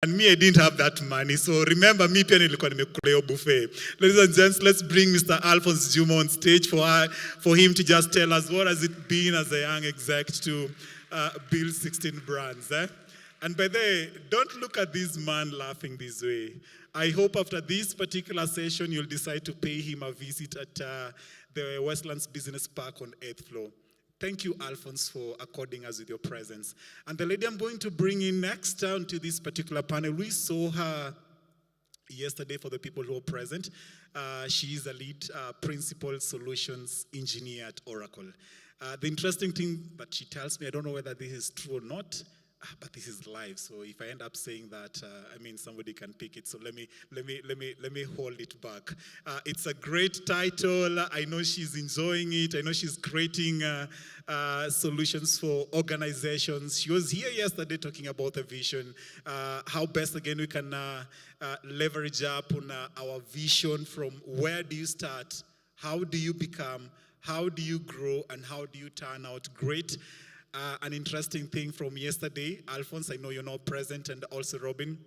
And me, I didn't have that money. So remember, me pia nilikuwa nimekula buffet. Ladies and gents, let's bring Mr. Alphonse Juma on stage for him to just tell us what has it been as a young exec to build 16 brands. And by the way, don't look at this man laughing this way. I hope after this particular session, you'll decide to pay him a visit at the Westlands Business Park on 8th floor. Thank you, Alphonse, for according us with your presence. And the lady I'm going to bring in next to this particular panel, we saw her yesterday for the people who are present. She is a lead principal solutions engineer at Oracle. The interesting thing that she tells me, I don't know whether this is true or not, but this is live. So if I end up saying that, somebody can pick it. So let me hold it back. It's a great title. I know she's enjoying it. I know she's creating solutions for organizations. She was here yesterday talking about the vision, how best again we can leverage up on our vision from where do you start, how do you become, how do you grow, and how do you turn out great. An interesting thing from yesterday, Alphonse, I know you're not present, and also Robin,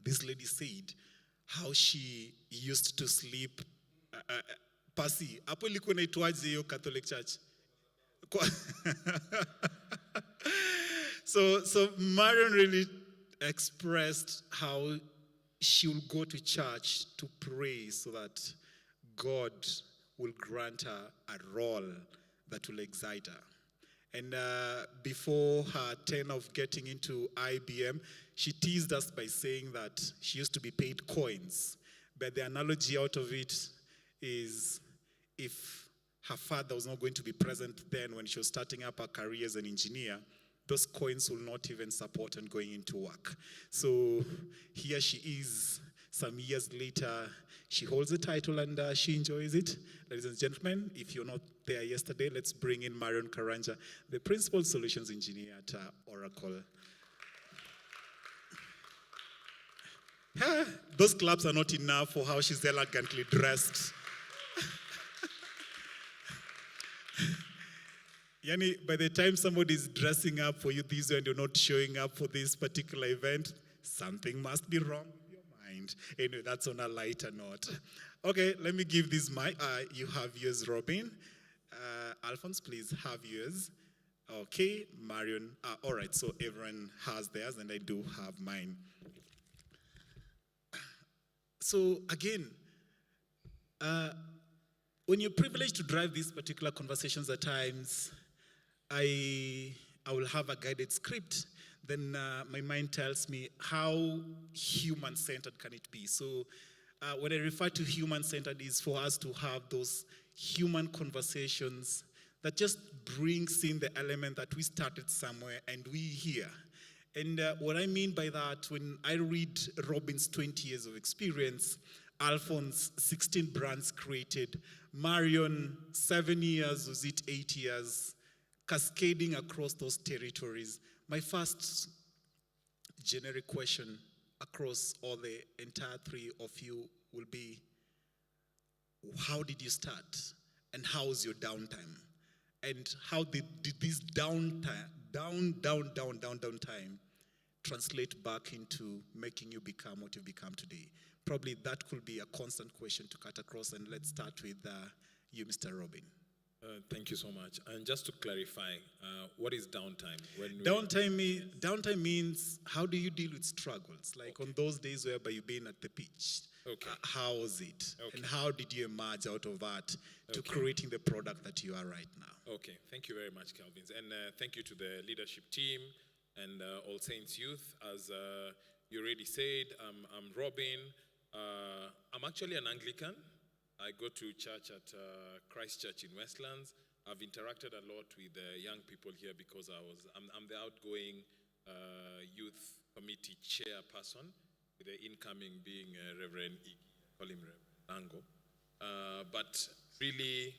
this lady said how she used to sleep. Pasi, hapo ilikuwa inaitwaje hiyo Catholic Church? So Marion really expressed how she will go to church to pray so that God will grant her a role that will excite her. And before her turn of getting into IBM, she teased us by saying that she used to be paid coins. But the analogy out of it is if her father was not going to be present then when she was starting up her career as an engineer, those coins will not even support her going into work. So here she is, some years later. She holds the title and she enjoys it. Ladies and gentlemen, if you're not there yesterday, let's bring in Marion Karanja, the Principal Solutions Engineer at Oracle. Those claps are not enough for how she's elegantly dressed. Yani, by the time somebody's dressing up for you this way and you're not showing up for this particular event, something must be wrong. Anyway, that's on a lighter note. Okay, let me give this mic. You have yours, Robin. Alphonse, please have yours. Okay, Marion. All right, so everyone has theirs, and I do have mine. So again, when you're privileged to drive these particular conversations at times, I will have a guided script. Then my mind tells me how human-centered can it be. So when I refer to human-centered is for us to have those human conversations that just brings in the element that we started somewhere and we hear. And what I mean by that, when I read Robin's 20 years of experience, Alphonse, 16 brands created, Marion, 7 years, was it 8 years, cascading across those territories. My first generic question across all the entire three of you will be, how did you start? And how was your downtime? And how did this downtime translate back into making you become what you've become today? Probably that could be a constant question to cut across. And let's start with you, Mr. Robin. Thank you so much. And just to clarify, what is downtime? Downtime means how do you deal with struggles? Like on those days whereby you've been at the pitch. Okay. How was it? Okay. And how did you emerge out of that to creating the product that you are right now? Okay. Thank you very much, Calvin. And thank you to the leadership team and All Saints Youth. As you already said, I'm Robin. I'm actually an Anglican. I go to church at Christ Church in Westlands. I've interacted a lot with young people here because I'm the outgoing youth committee chairperson, with the incoming being Reverend Iggy, call him Reverend Ango. But really,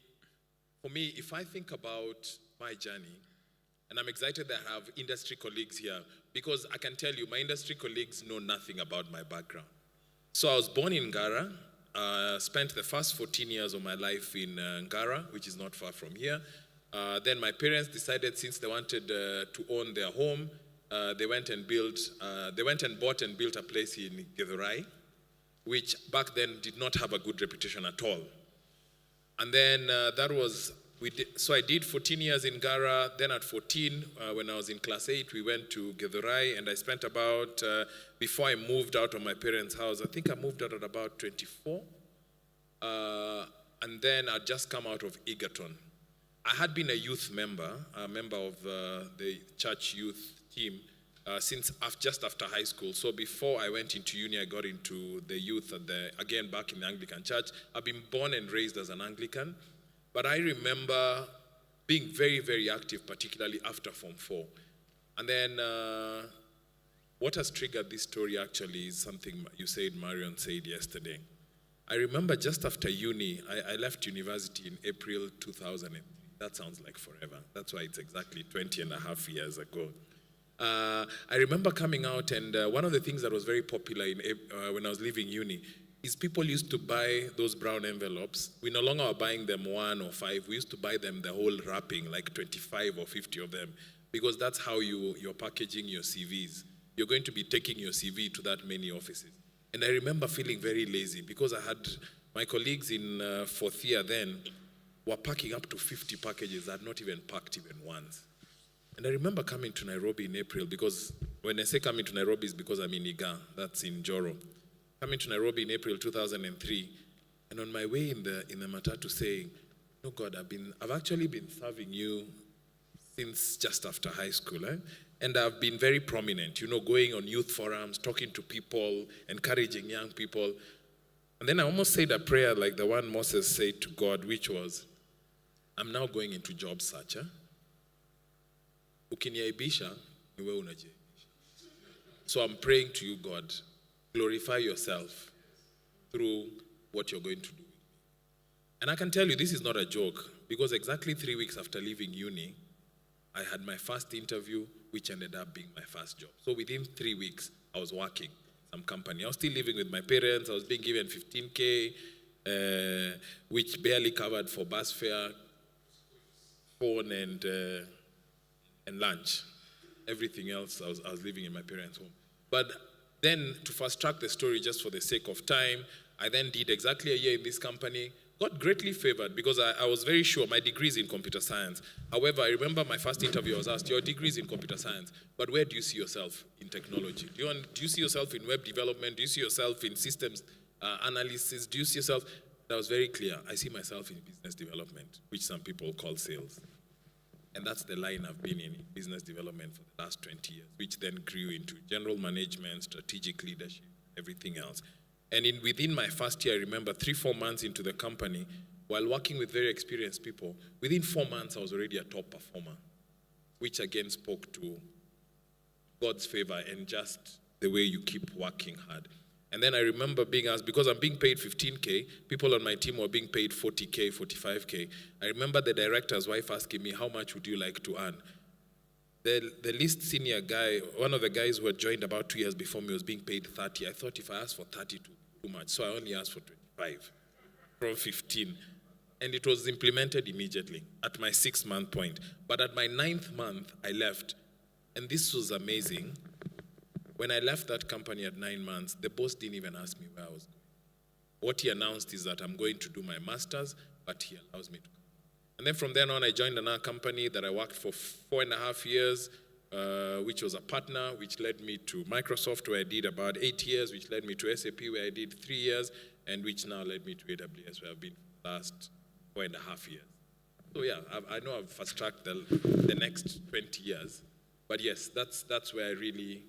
for me, if I think about my journey, and I'm excited that I have industry colleagues here, because I can tell you, my industry colleagues know nothing about my background. So I was born in Ngara. Spent the first 14 years of my life in Ngara, which is not far from here. Then my parents decided, since they wanted to own their home, they went and bought and built a place in Githurai, which back then did not have a good reputation at all. And then so I did 14 years in Gara. Then at 14, when I was in class 8, we went to Githurai, and I spent about, before I moved out of my parents' house, I think I moved out at about 24. And then I'd just come out of Egerton. I had been a youth member, a member of the church youth team since just after high school. So before I went into uni, I got into the youth again back in the Anglican church. I've been born and raised as an Anglican, but I remember being very, very active, particularly after Form 4. And then what has triggered this story actually is something you said, Marion said yesterday. I remember just after uni, I left university in April 2000. That sounds like forever. That's why it's exactly 20 and a half years ago. I remember coming out, and one of the things that was very popular when I was leaving uni is people used to buy those brown envelopes. We no longer are buying them 1 or 5. We used to buy them the whole wrapping, like 25 or 50 of them, because that's how you're packaging your CVs. You're going to be taking your CV to that many offices. And I remember feeling very lazy because I had my colleagues in fourth year then were packing up to 50 packages. I had not even packed even once. And I remember coming to Nairobi in April, because when I say coming to Nairobi is because I'm in Iga, that's in Joro. Coming to Nairobi in April 2003, and on my way in the matatu saying, "No God, I've actually been serving you since just after high school, and I've been very prominent, going on youth forums, talking to people, encouraging young people." And then I almost said a prayer like the one Moses said to God, which was, "I'm now going into job search. Ukiniaibisha, niwe unajiaibisha." So I'm praying to you, God, glorify yourself through what you're going to do. And I can tell you this is not a joke, because exactly 3 weeks after leaving uni, I had my first interview, which ended up being my first job. So within 3 weeks, I was working in some company. I was still living with my parents. I was being given 15K, which barely covered for bus fare, phone, and lunch. Everything else, I was living in my parents' home. But then, to fast track the story just for the sake of time, I then did exactly a year in this company. Got greatly favored because I was very sure my degree is in computer science. However, I remember my first interview, I was asked, "Your degree is in computer science, but where do you see yourself in technology? Do you see yourself in web development? Do you see yourself in systems analysis? Do you see yourself?" That was very clear. I see myself in business development, which some people call sales. And that's the line I've been in business development for the last 20 years, which then grew into general management, strategic leadership, everything else. And within my first year, I remember 3-4 months into the company, while working with very experienced people, within 4 months, I was already a top performer, which again spoke to God's favor and just the way you keep working hard. And then I remember being asked, because I'm being paid 15K, people on my team were being paid 40K, 45K. I remember the director's wife asking me, "How much would you like to earn?" The least senior guy, one of the guys who had joined about 2 years before me, was being paid 30. I thought if I asked for 30, too much. So I only asked for 25 from 15. And it was implemented immediately at my 6-month point. But at my 9th month, I left. And this was amazing. When I left that company at 9 months, the boss didn't even ask me where I was going. What he announced is that I'm going to do my master's, but he allows me to come. And then from then on, I joined another company that I worked for 4.5 years, which was a partner, which led me to Microsoft, where I did about 8 years, which led me to SAP, where I did 3 years, and which now led me to AWS, where I've been for the last 4.5 years. So yeah, I know I've fast-tracked the next 20 years. But yes, that's where I really...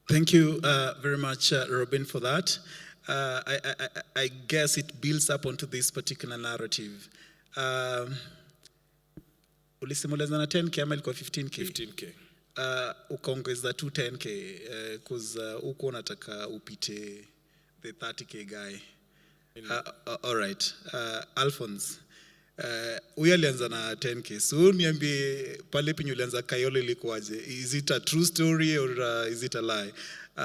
Thank you very much, Robin, for that. I guess it builds up onto this particular narrative. Ulisimuleza na 10K ama ilikuwa 15K? 15K. Ukaongeza tu 10K because uko unataka upite the 30K guy. All right. Alphonse, huyu alianza na 10K. So niambie pale penye ulianza Kayole ilikuwaje? Is it a true story or is it a lie?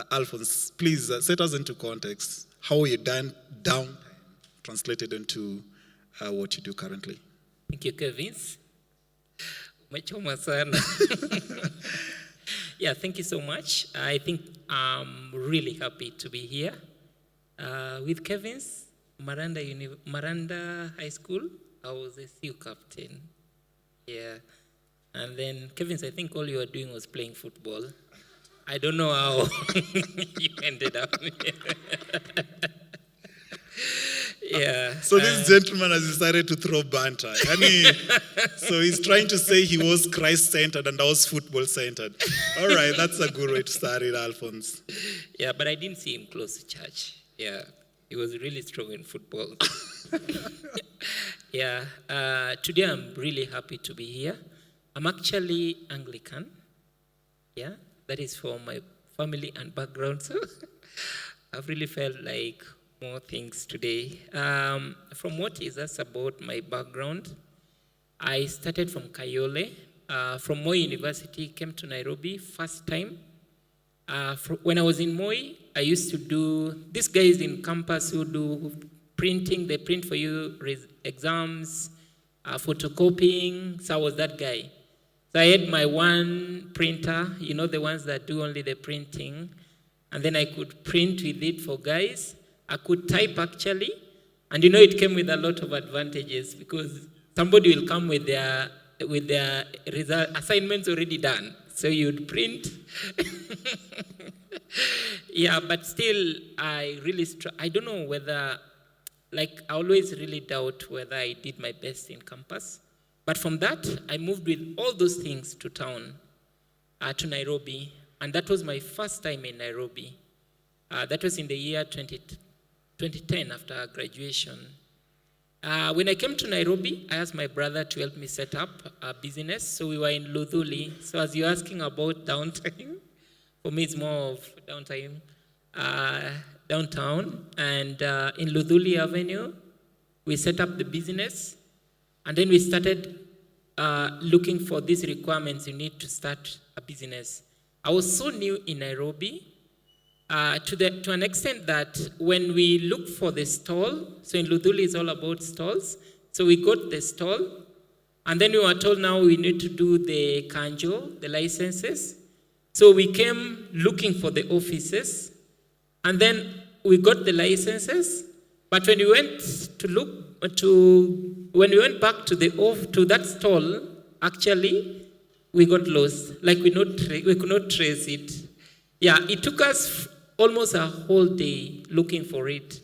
Alphonse, please set us into context. How you down translated into what you do currently. Thank you, Kevin. Machoma sana. Yeah, thank you so much. I think I'm really happy to be here with Kevin's Maranda High School. I was a CU captain. Yeah. And then Kevin's, I think all you were doing was playing football. I don't know how you ended up here. Yeah. So this gentleman has decided to throw banter. So he's trying to say he was Christ-centered and I was football-centered. All right, that's a good way to start it, Alphonse. Yeah, but I didn't see him close to church. Yeah, he was really strong in football. Yeah, today I'm really happy to be here. I'm actually Anglican. Yeah, that is for my family and background. So I've really felt like more things today. From what is asked about my background, I started from Kayole. From Moi University, came to Nairobi first time. When I was in Moi, I used to do, these guys in campus who do printing, they print for you exams, photocopying, so I was that guy. So I had my one printer, you know, the ones that do only the printing, and then I could print with it for guys. I could type actually, and you know it came with a lot of advantages because somebody will come with their result, assignments already done. So you'd print. Yeah, but still, I really, I don't know whether, like, I always really doubt whether I did my best in campus. But from that, I moved with all those things to town, to Nairobi. And that was my first time in Nairobi. That was in the year 2010 after graduation. When I came to Nairobi, I asked my brother to help me set up a business. So we were in Luthuli. So as you're asking about downtime, for me it's more of downtown. And in Luthuli Avenue, we set up the business. And then we started looking for these requirements you need to start a business. I was so new in Nairobi, to an extent that when we look for the stall, so in Luthuli it's all about stalls, so we got the stall, and then we were told now we need to do the kanjo, the licenses. So we came looking for the offices, and then we got the licenses, but when we went to look when we went back to that stall, actually, we got lost. Like we could not trace it. Yeah, it took us almost a whole day looking for it.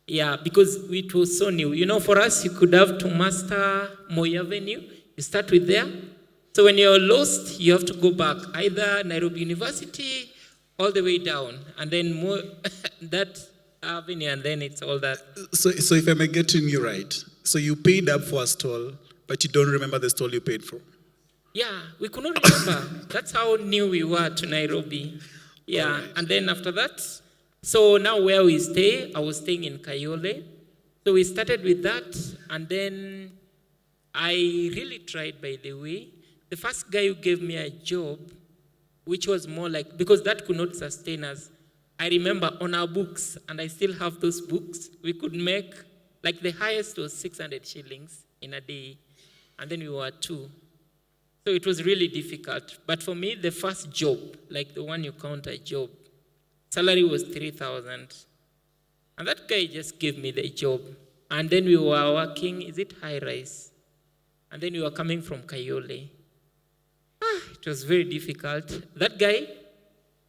Yeah, because it was so new. You know, for us, you could have to master Moi Avenue. You start with there. So when you're lost, you have to go back, either Nairobi University, all the way down, and then more that avenue, and then it's all that. So if I'm getting you right, so you paid up for a stall, but you don't remember the stall you paid for? Yeah, we could not remember. That's how new we were to Nairobi. Yeah, right. And then after that, so now where we stay, I was staying in Kayole. So we started with that, and then I really tried, by the way. The first guy who gave me a job, which was more like, because that could not sustain us, I remember on our books, and I still have those books, we could make, like the highest was 600 shillings in a day, and then we were two. So it was really difficult. But for me, the first job, like the one you count a job, salary was 3,000. And that guy just gave me the job. And then we were working, is it high rise? And then we were coming from Kayole. It was very difficult. That guy,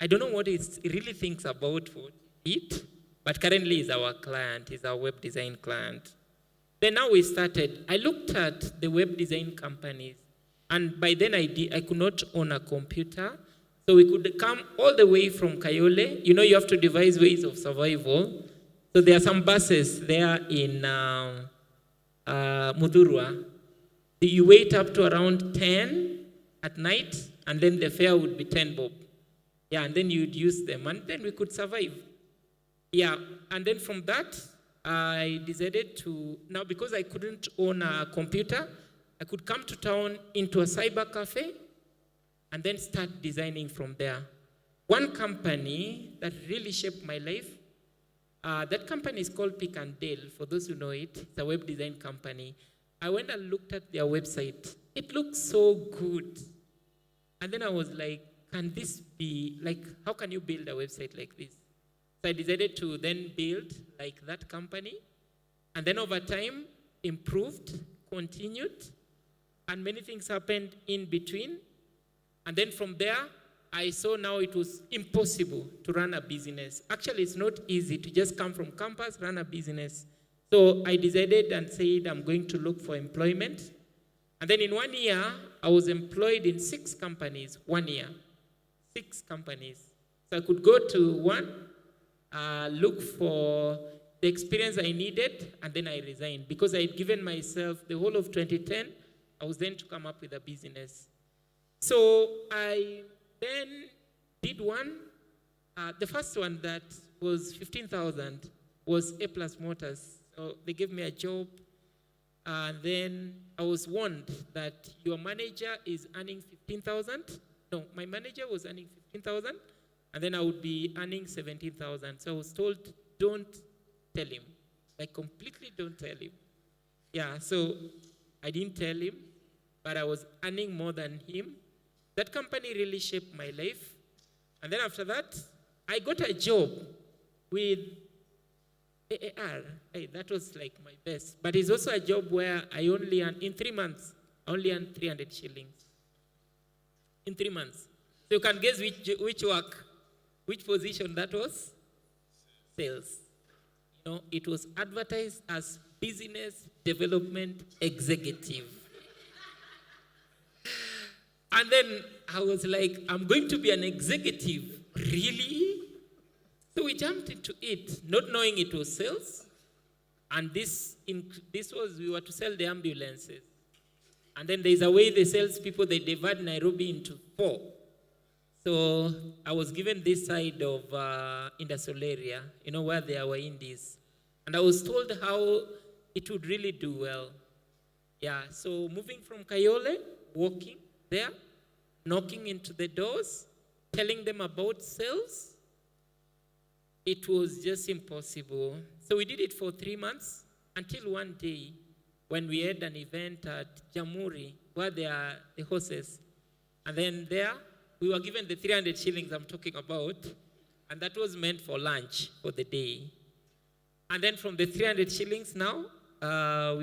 I don't know what he really thinks about what it, but currently he's our client. He's our web design client. Then now we started. I looked at the web design companies, and by then I could not own a computer. So we could come all the way from Kayole. You know, you have to devise ways of survival. So there are some buses there in Mudurwa. You wait up to around 10 at night, and then the fare would be 10 bob. Yeah, and then you'd use them, and then we could survive. Yeah, and then from that, I decided to, now because I couldn't own a computer, I could come to town into a cyber cafe and then start designing from there. One company that really shaped my life, that company is called Pick and Dale, for those who know it. It's a web design company. I went and looked at their website. It looks so good. And then I was like, can this be, like, how can you build a website like this? So I decided to then build like that company. And then over time, improved, continued, and many things happened in between. And then from there, I saw now it was impossible to run a business. Actually, it's not easy to just come from campus, run a business. So I decided and said, I'm going to look for employment. And then in 1 year, I was employed in 6 companies, 1 year. 6 companies. So I could go to one, look for the experience I needed, and then I resigned. Because I had given myself the whole of 2010, I was then to come up with a business. So I then did one. The first one that was 15,000 was A Plus Motors. So they gave me a job. And then I was warned that your manager is earning 15,000. No, my manager was earning 15,000, and then I would be earning 17,000. So I was told, don't tell him. Like, completely don't tell him. Yeah, so I didn't tell him, but I was earning more than him. That company really shaped my life. And then after that, I got a job with AAR. Hey, that was like my best. But it's also a job where I only earned, in 3 months, I only earned 300 shillings. In 3 months. So you can guess which work, which position that was? Sales. You know, it was advertised as business development executive. And then I was like, I'm going to be an executive. Really? So we jumped into it, not knowing it was sales. And we were to sell the ambulances. And then there's a way the salespeople, they divide Nairobi into 4. So I was given this side of industrial area, you know, where there were indies. And I was told how it would really do well. Yeah, so moving from Kayole, walking there, knocking into the doors, telling them about sales, it was just impossible. So we did it for 3 months until one day when we had an event at Jamhuri where there are the horses. And then there, we were given the 300 shillings I'm talking about, and that was meant for lunch for the day. And then from the 300 shillings now, I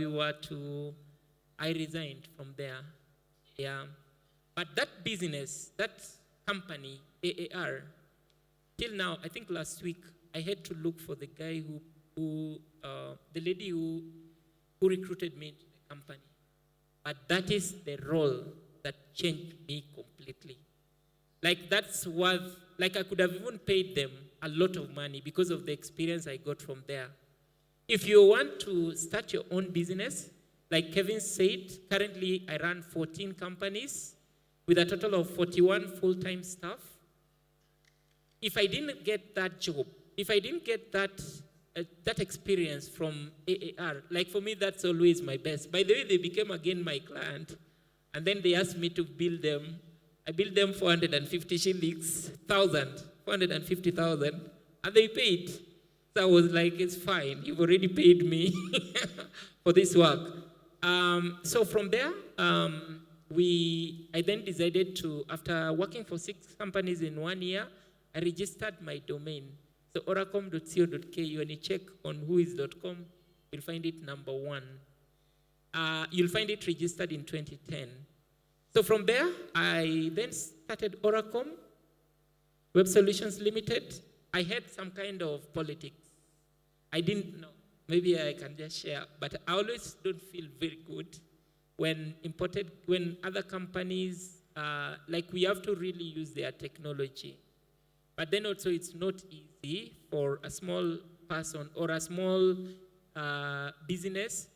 resigned from there. Yeah. But that business, that company, AAR, till now, I think last week, I had to look for the guy the lady who recruited me into the company. But that is the role that changed me completely. Like, that's worth, like, I could have even paid them a lot of money because of the experience I got from there. If you want to start your own business, like Kevin said, currently I run 14 companies with a total of 41 full-time staff. If I didn't get that job, if I didn't get that experience from AAR, like for me, that's always my best. By the way, they became again my client, and then they asked me to build them. I built them 450 shillings, 450,000, and they paid. So I was like, it's fine, you've already paid me for this work. So from there, I then decided to, after working for 6 companies in 1 year, I registered my domain. So oracom.co.ke, when you check on whois.com, you'll find it number 1. You'll find it registered in 2010. So from there, I then started Oracom, Web Solutions Limited. I had some kind of politics. I didn't know. Maybe I can just share, but I always don't feel very good when other companies, like we have to really use their technology. But then also it's not easy for a small person or a small business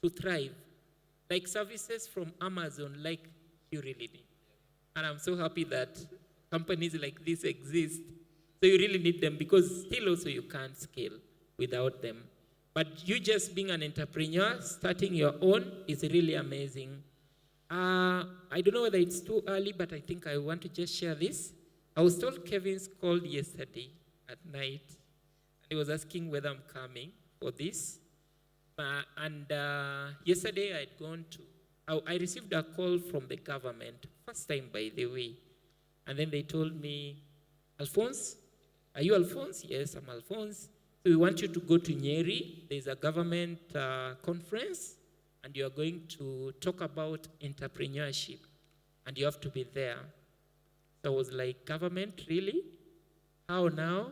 to thrive. Like services from Amazon, like you really need. And I'm so happy that companies like this exist. So you really need them because still also you can't scale without them. But you just being an entrepreneur, starting your own is really amazing. I don't know whether it's too early, but I think I want to just share this. I was told Kevin's called yesterday at night, and he was asking whether I'm coming for this. And yesterday I'd gone to, I received a call from the government, first time by the way. And then they told me, Alphonse, are you Alphonse? Yes, I'm Alphonse. So we want you to go to Nyeri. There's a government conference, and you are going to talk about entrepreneurship, and you have to be there. So I was like, government, really? How now?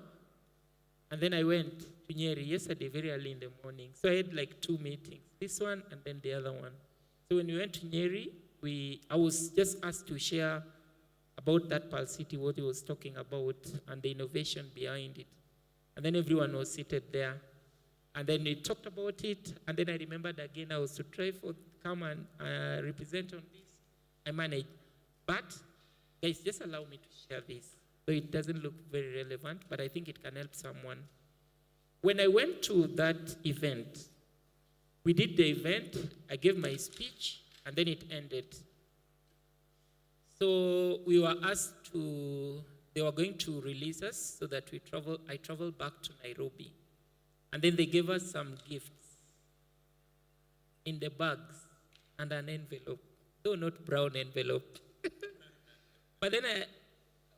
And then I went to Nyeri yesterday very early in the morning. So I had like 2 meetings, this one and then the other one. So when we went to Nyeri, I was just asked to share about that Pearl City, what he was talking about, and the innovation behind it. And then everyone was seated there. And then we talked about it, and then I remembered again I was to try for come and represent on this. I managed. But, guys, just allow me to share this. So it doesn't look very relevant, but I think it can help someone. When I went to that event, we did the event, I gave my speech, and then it ended. So we were asked they were going to release us so that I traveled back to Nairobi. And then they gave us some gifts in the bags and an envelope. Though not brown envelope. But then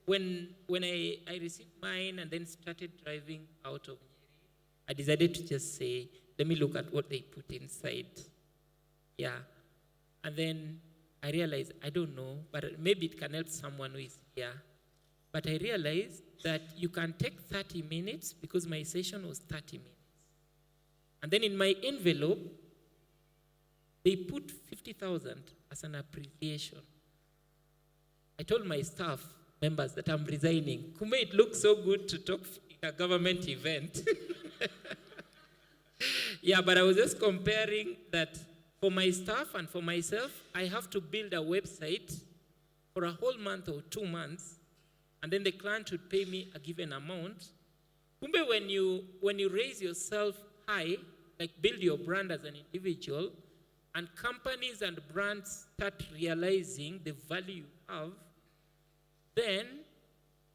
when I received mine and then started driving out of Nyeri, I decided to just say, let me look at what they put inside. Yeah. And then I realized, I don't know, but maybe it can help someone who is here. But I realized that you can take 30 minutes because my session was 30 minutes. And then in my envelope, they put 50,000 as an appreciation. I told my staff members that I'm resigning. Kume, it looks so good to talk in a government event. Yeah, but I was just comparing that for my staff and for myself, I have to build a website for a whole month or 2 months, and then the client would pay me a given amount. Kumbe, when you raise yourself high, like build your brand as an individual, and companies and brands start realizing the value you have, then,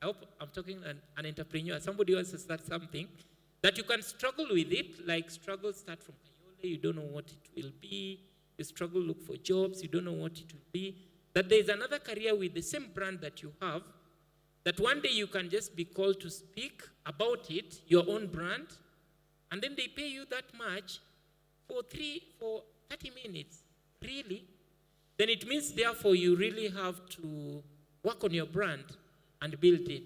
I hope I'm talking an entrepreneur, somebody wants to start something, that you can struggle with it, like struggle start from Kayole, you don't know what it will be, you struggle look for jobs, you don't know what it will be, that there's another career with the same brand that you have, that one day you can just be called to speak about it, your own brand, and then they pay you that much for 30 minutes. Really? Then it means, therefore, you really have to work on your brand and build it.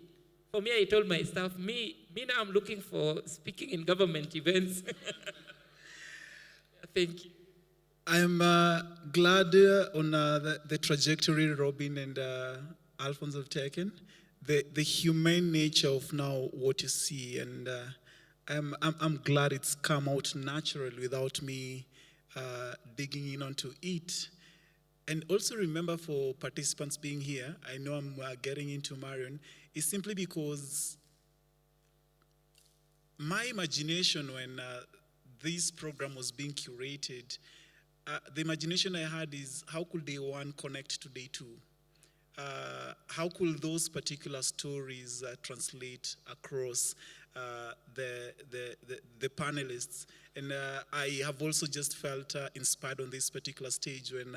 For me, I told my staff, me now I'm looking for speaking in government events. Thank you. I'm glad on the trajectory Robin and Alphonse have taken, the humane nature of now what you see, and I'm glad it's come out naturally without me digging in onto it. And also remember, for participants being here, I know I'm getting into Marion, is simply because my imagination when this program was being curated, the imagination I had is, how could day one connect to day two? How could those particular stories translate across the panelists? And I have also just felt inspired on this particular stage when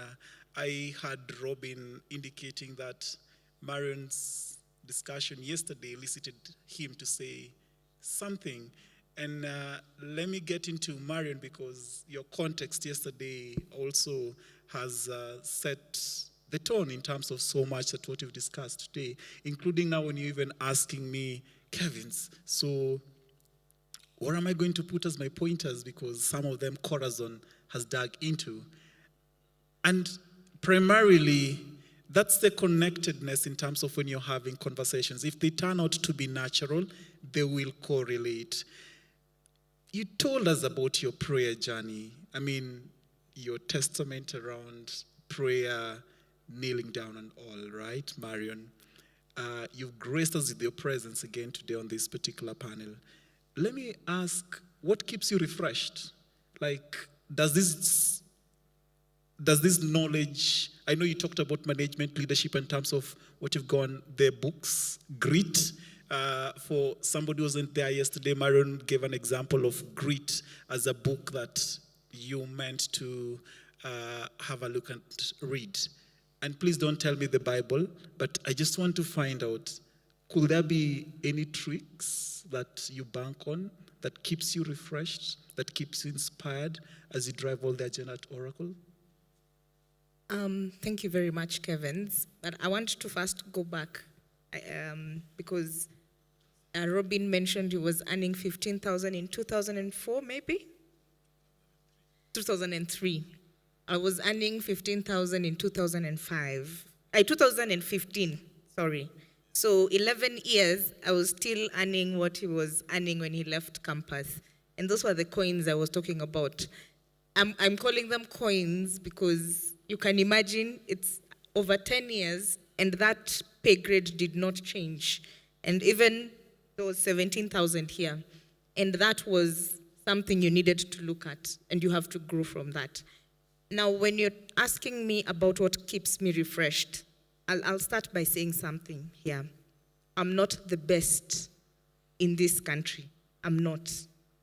I had Robin indicating that Marion's discussion yesterday elicited him to say something. And let me get into Marion, because your context yesterday also has set the tone in terms of so much that what you've discussed today, including now when you're even asking me, Kevins, so what am I going to put as my pointers, because some of them Corazon has dug into. And primarily, that's the connectedness in terms of when you're having conversations. If they turn out to be natural, they will correlate. You told us about your prayer journey. I mean, your testament around prayer, kneeling down and all, right, Marion? You've graced us with your presence again today on this particular panel. Let me ask, what keeps you refreshed? Like, does this knowledge, I know you talked about management, leadership in terms of what you've gone, the books, grit. For somebody who wasn't there yesterday, Marion gave an example of grit as a book that you meant to have a look and read. And please don't tell me the Bible, but I just want to find out, could there be any tricks that you bank on that keeps you refreshed, that keeps you inspired as you drive all the agenda at Oracle? Thank you very much, Kevins. But I want to first go back because Robin mentioned he was earning 15,000 in 2004, maybe? 2003. I was earning 15,000 in 2015, sorry. So 11 years, I was still earning what he was earning when he left campus. And those were the coins I was talking about. I'm calling them coins because you can imagine it's over 10 years and that pay grade did not change. And even there was 17,000 here. And that was something you needed to look at and you have to grow from that. Now, when you're asking me about what keeps me refreshed, I'll start by saying something here. I'm not the best in this country. I'm not.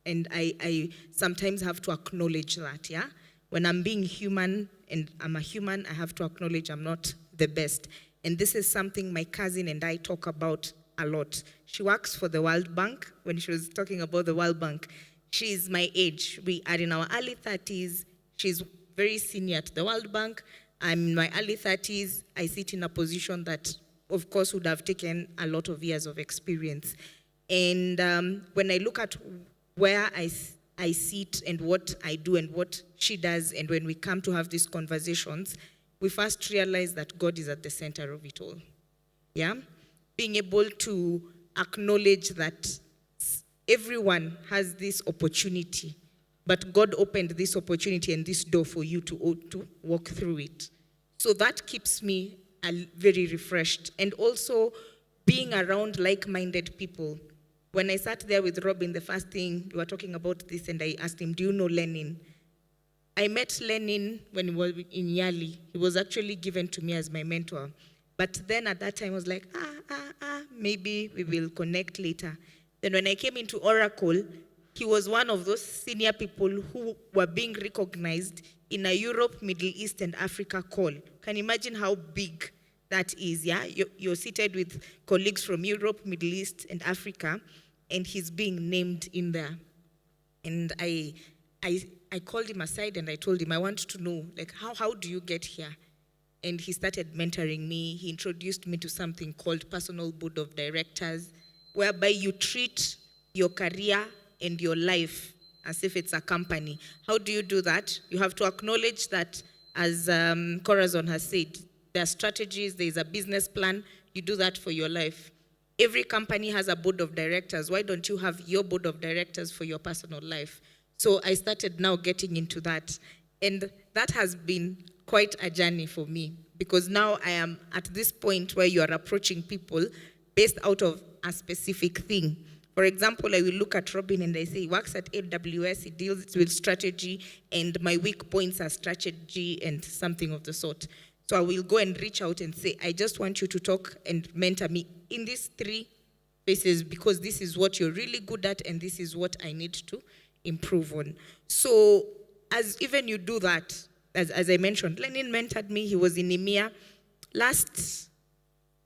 And I sometimes have to acknowledge that, yeah? When I'm being human and I'm a human, I have to acknowledge I'm not the best. And this is something my cousin and I talk about a lot. She works for the World Bank. When she was talking about the World Bank, she's my age. We are in our early 30s. She's very senior at the World Bank. I'm in my early 30s. I sit in a position that, of course, would have taken a lot of years of experience. And when I look at where I sit and what I do and what she does, and when we come to have these conversations, we first realize that God is at the center of it all. Yeah? Being able to acknowledge that everyone has this opportunity, but God opened this opportunity and this door for you to walk through it. So that keeps me very refreshed. And also being around like-minded people. When I sat there with Robin, the first thing, we were talking about this, and I asked him, do you know Lenin? I met Lenin when he was in Yali. He was actually given to me as my mentor. But then at that time, I was like, maybe we will connect later. Then when I came into Oracle, he was one of those senior people who were being recognized in a Europe, Middle East, and Africa call. Can you imagine how big that is, yeah? You're seated with colleagues from Europe, Middle East, and Africa, and he's being named in there. And I called him aside and I told him, I want to know, like, how do you get here? And he started mentoring me. He introduced me to something called Personal Board of Directors, whereby you treat your career and your life as if it's a company. How do you do that? You have to acknowledge that, as Corazon has said, there are strategies, there is a business plan. You do that for your life. Every company has a board of directors. Why don't you have your board of directors for your personal life? So I started now getting into that. And that has been quite a journey for me, because now I am at this point where you are approaching people based out of a specific thing. For example, I will look at Robin and I say, he works at AWS, he deals with strategy, and my weak points are strategy and something of the sort. So I will go and reach out and say, I just want you to talk and mentor me in these 3 spaces, because this is what you're really good at and this is what I need to improve on. So as even you do that, as I mentioned, Lenin mentored me. He was in EMEA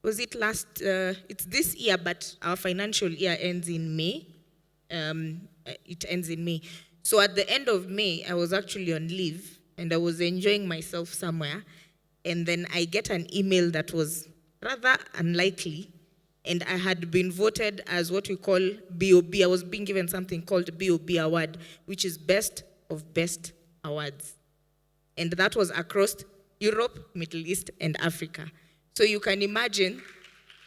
it's this year, but our financial year ends in May. It ends in May. So at the end of May, I was actually on leave and I was enjoying myself somewhere. And then I get an email that was rather unlikely. And I had been voted as what we call BOB. I was being given something called BOB Award, which is Best of Best Awards. And that was across Europe, Middle East, and Africa. So you can imagine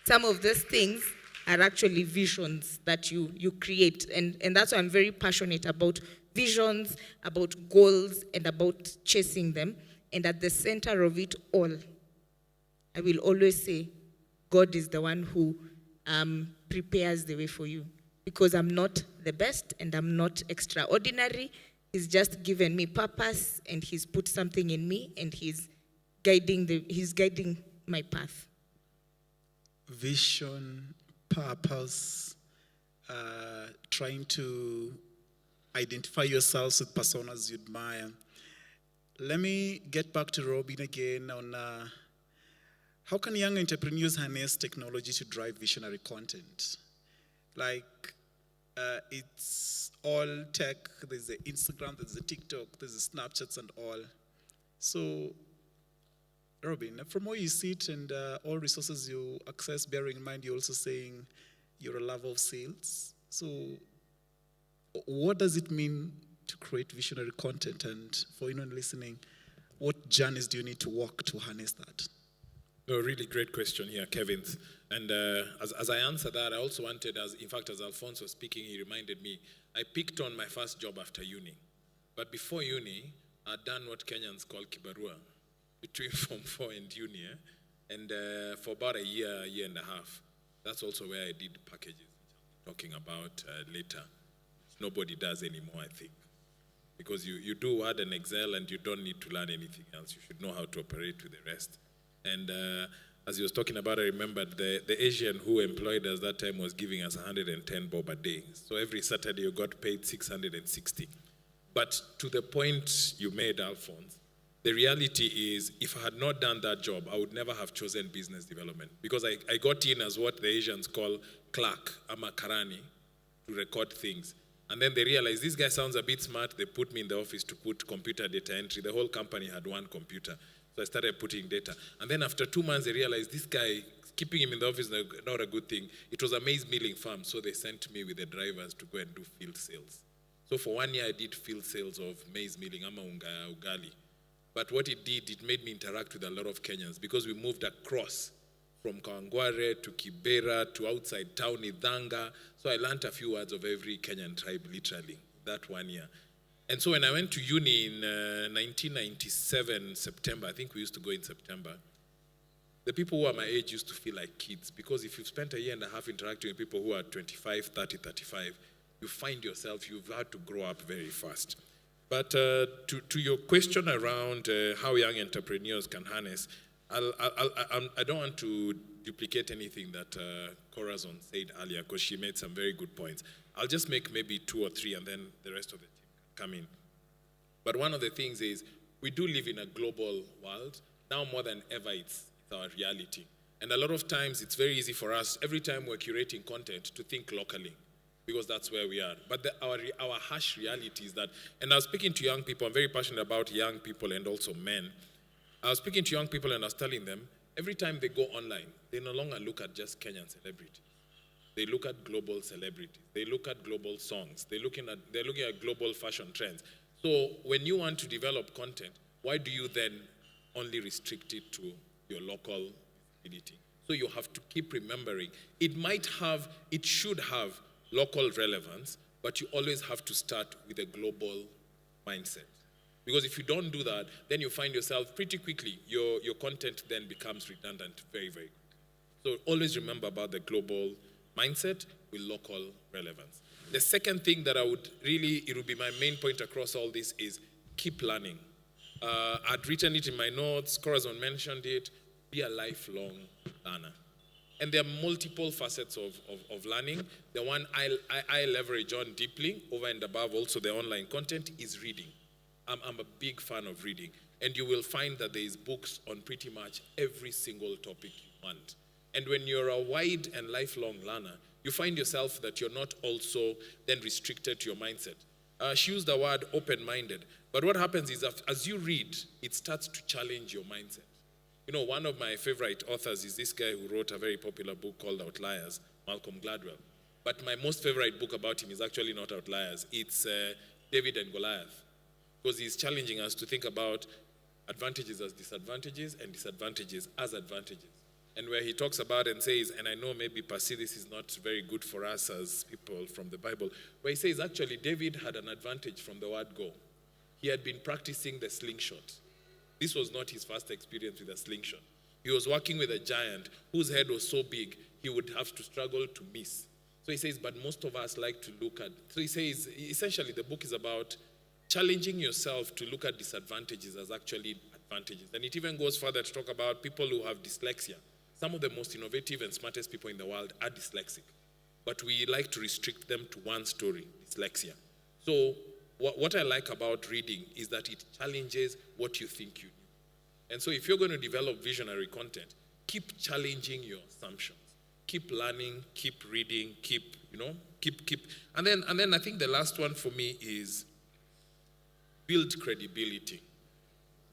some of these things are actually visions that you create. And that's why I'm very passionate about visions, about goals, and about chasing them. And at the center of it all, I will always say, God is the one who prepares the way for you. Because I'm not the best and I'm not extraordinary. He's just given me purpose and he's put something in me and he's guiding my path. Vision, purpose, trying to identify yourselves with personas you admire. Let me get back to Robin again on how can young entrepreneurs harness technology to drive visionary content? Like, it's all tech. There's the Instagram, there's the TikTok, there's the Snapchats and all. So, Robin, from where you sit and all resources you access, bearing in mind you're also saying you're a lover of sales. So, what does it mean to create visionary content? And for anyone listening, what journeys do you need to walk to harness that? A really great question here, Kevin. And as I answer that, I also wanted, as Alphonse was speaking, he reminded me, I picked on my first job after uni. But before uni, I'd done what Kenyans call kibarua, between Form 4 and uni. And for about a year and a half, that's also where I did packages, which I'll be talking about later. Nobody does anymore, I think. Because you do Word and Excel and you don't need to learn anything else. You should know how to operate with the rest. And as he was talking about, I remembered the Asian who employed us that time was giving us 110 bob a day. So every Saturday you got paid 660. But to the point you made, Alphonse, the reality is if I had not done that job, I would never have chosen business development. Because I got in as what the Asians call clerk, ama karani, to record things. And then they realized this guy sounds a bit smart. They put me in the office to put computer data entry. The whole company had one computer. So I started putting data. And then after 2 months, they realized this guy, keeping him in the office is not a good thing. It was a maize milling farm, so they sent me with the drivers to go and do field sales. So for 1 year, I did field sales of maize milling, ama ugali. But what it did, it made me interact with a lot of Kenyans because we moved across from Kawangware to Kibera to outside town, Idhanga. So I learned a few words of every Kenyan tribe, literally, that 1 year. And so when I went to uni in 1997, September, I think we used to go in September, the people who are my age used to feel like kids because if you've spent a year and a half interacting with people who are 25, 30, 35, you find yourself, you've had to grow up very fast. But to your question around how young entrepreneurs can harness, I don't want to duplicate anything that Corazon said earlier because she made some very good points. I'll just make maybe 2 or 3 and then the rest of the team can come in. But one of the things is we do live in a global world. Now more than ever, it's our reality. And a lot of times it's very easy for us, every time we're curating content, to think locally because that's where we are. But our harsh reality is that, and I was speaking to young people, I'm very passionate about young people and also men. I was speaking to young people and I was telling them, every time they go online, they no longer look at just Kenyan celebrities. They look at global celebrities. They look at global songs. They're looking at global fashion trends. So when you want to develop content, why do you then only restrict it to your local visibility? So you have to keep remembering, it should have local relevance, but you always have to start with a global mindset. Because if you don't do that, then you find yourself pretty quickly, your content then becomes redundant very, very quickly. So always remember about the global mindset with local relevance. The second thing that it would be my main point across all this is keep learning. I'd written it in my notes, Corazon mentioned it, be a lifelong learner. And there are multiple facets of learning. The one I leverage on deeply, over and above also the online content, is reading. I'm a big fan of reading. And you will find that there is books on pretty much every single topic you want. And when you're a wide and lifelong learner, you find yourself that you're not also then restricted to your mindset. She used the word open-minded. But what happens is that as you read, it starts to challenge your mindset. You know, one of my favorite authors is this guy who wrote a very popular book called Outliers, Malcolm Gladwell. But my most favorite book about him is actually not Outliers. It's David and Goliath. Because he's challenging us to think about advantages as disadvantages and disadvantages as advantages. And where he talks about and says, and I know maybe per se this is not very good for us as people from the Bible, where he says actually David had an advantage from the word go. He had been practicing the slingshot. This was not his first experience with a slingshot. He was working with a giant whose head was so big, he would have to struggle to miss. So he says, but most of us like to look at, so he says, essentially the book is about challenging yourself to look at disadvantages as actually advantages. And it even goes further to talk about people who have dyslexia. Some of the most innovative and smartest people in the world are dyslexic. But we like to restrict them to one story, dyslexia. So what I like about reading is that it challenges what you think you knew. And so if you're going to develop visionary content, keep challenging your assumptions. Keep learning, keep reading, keep. And then I think the last one for me is build credibility.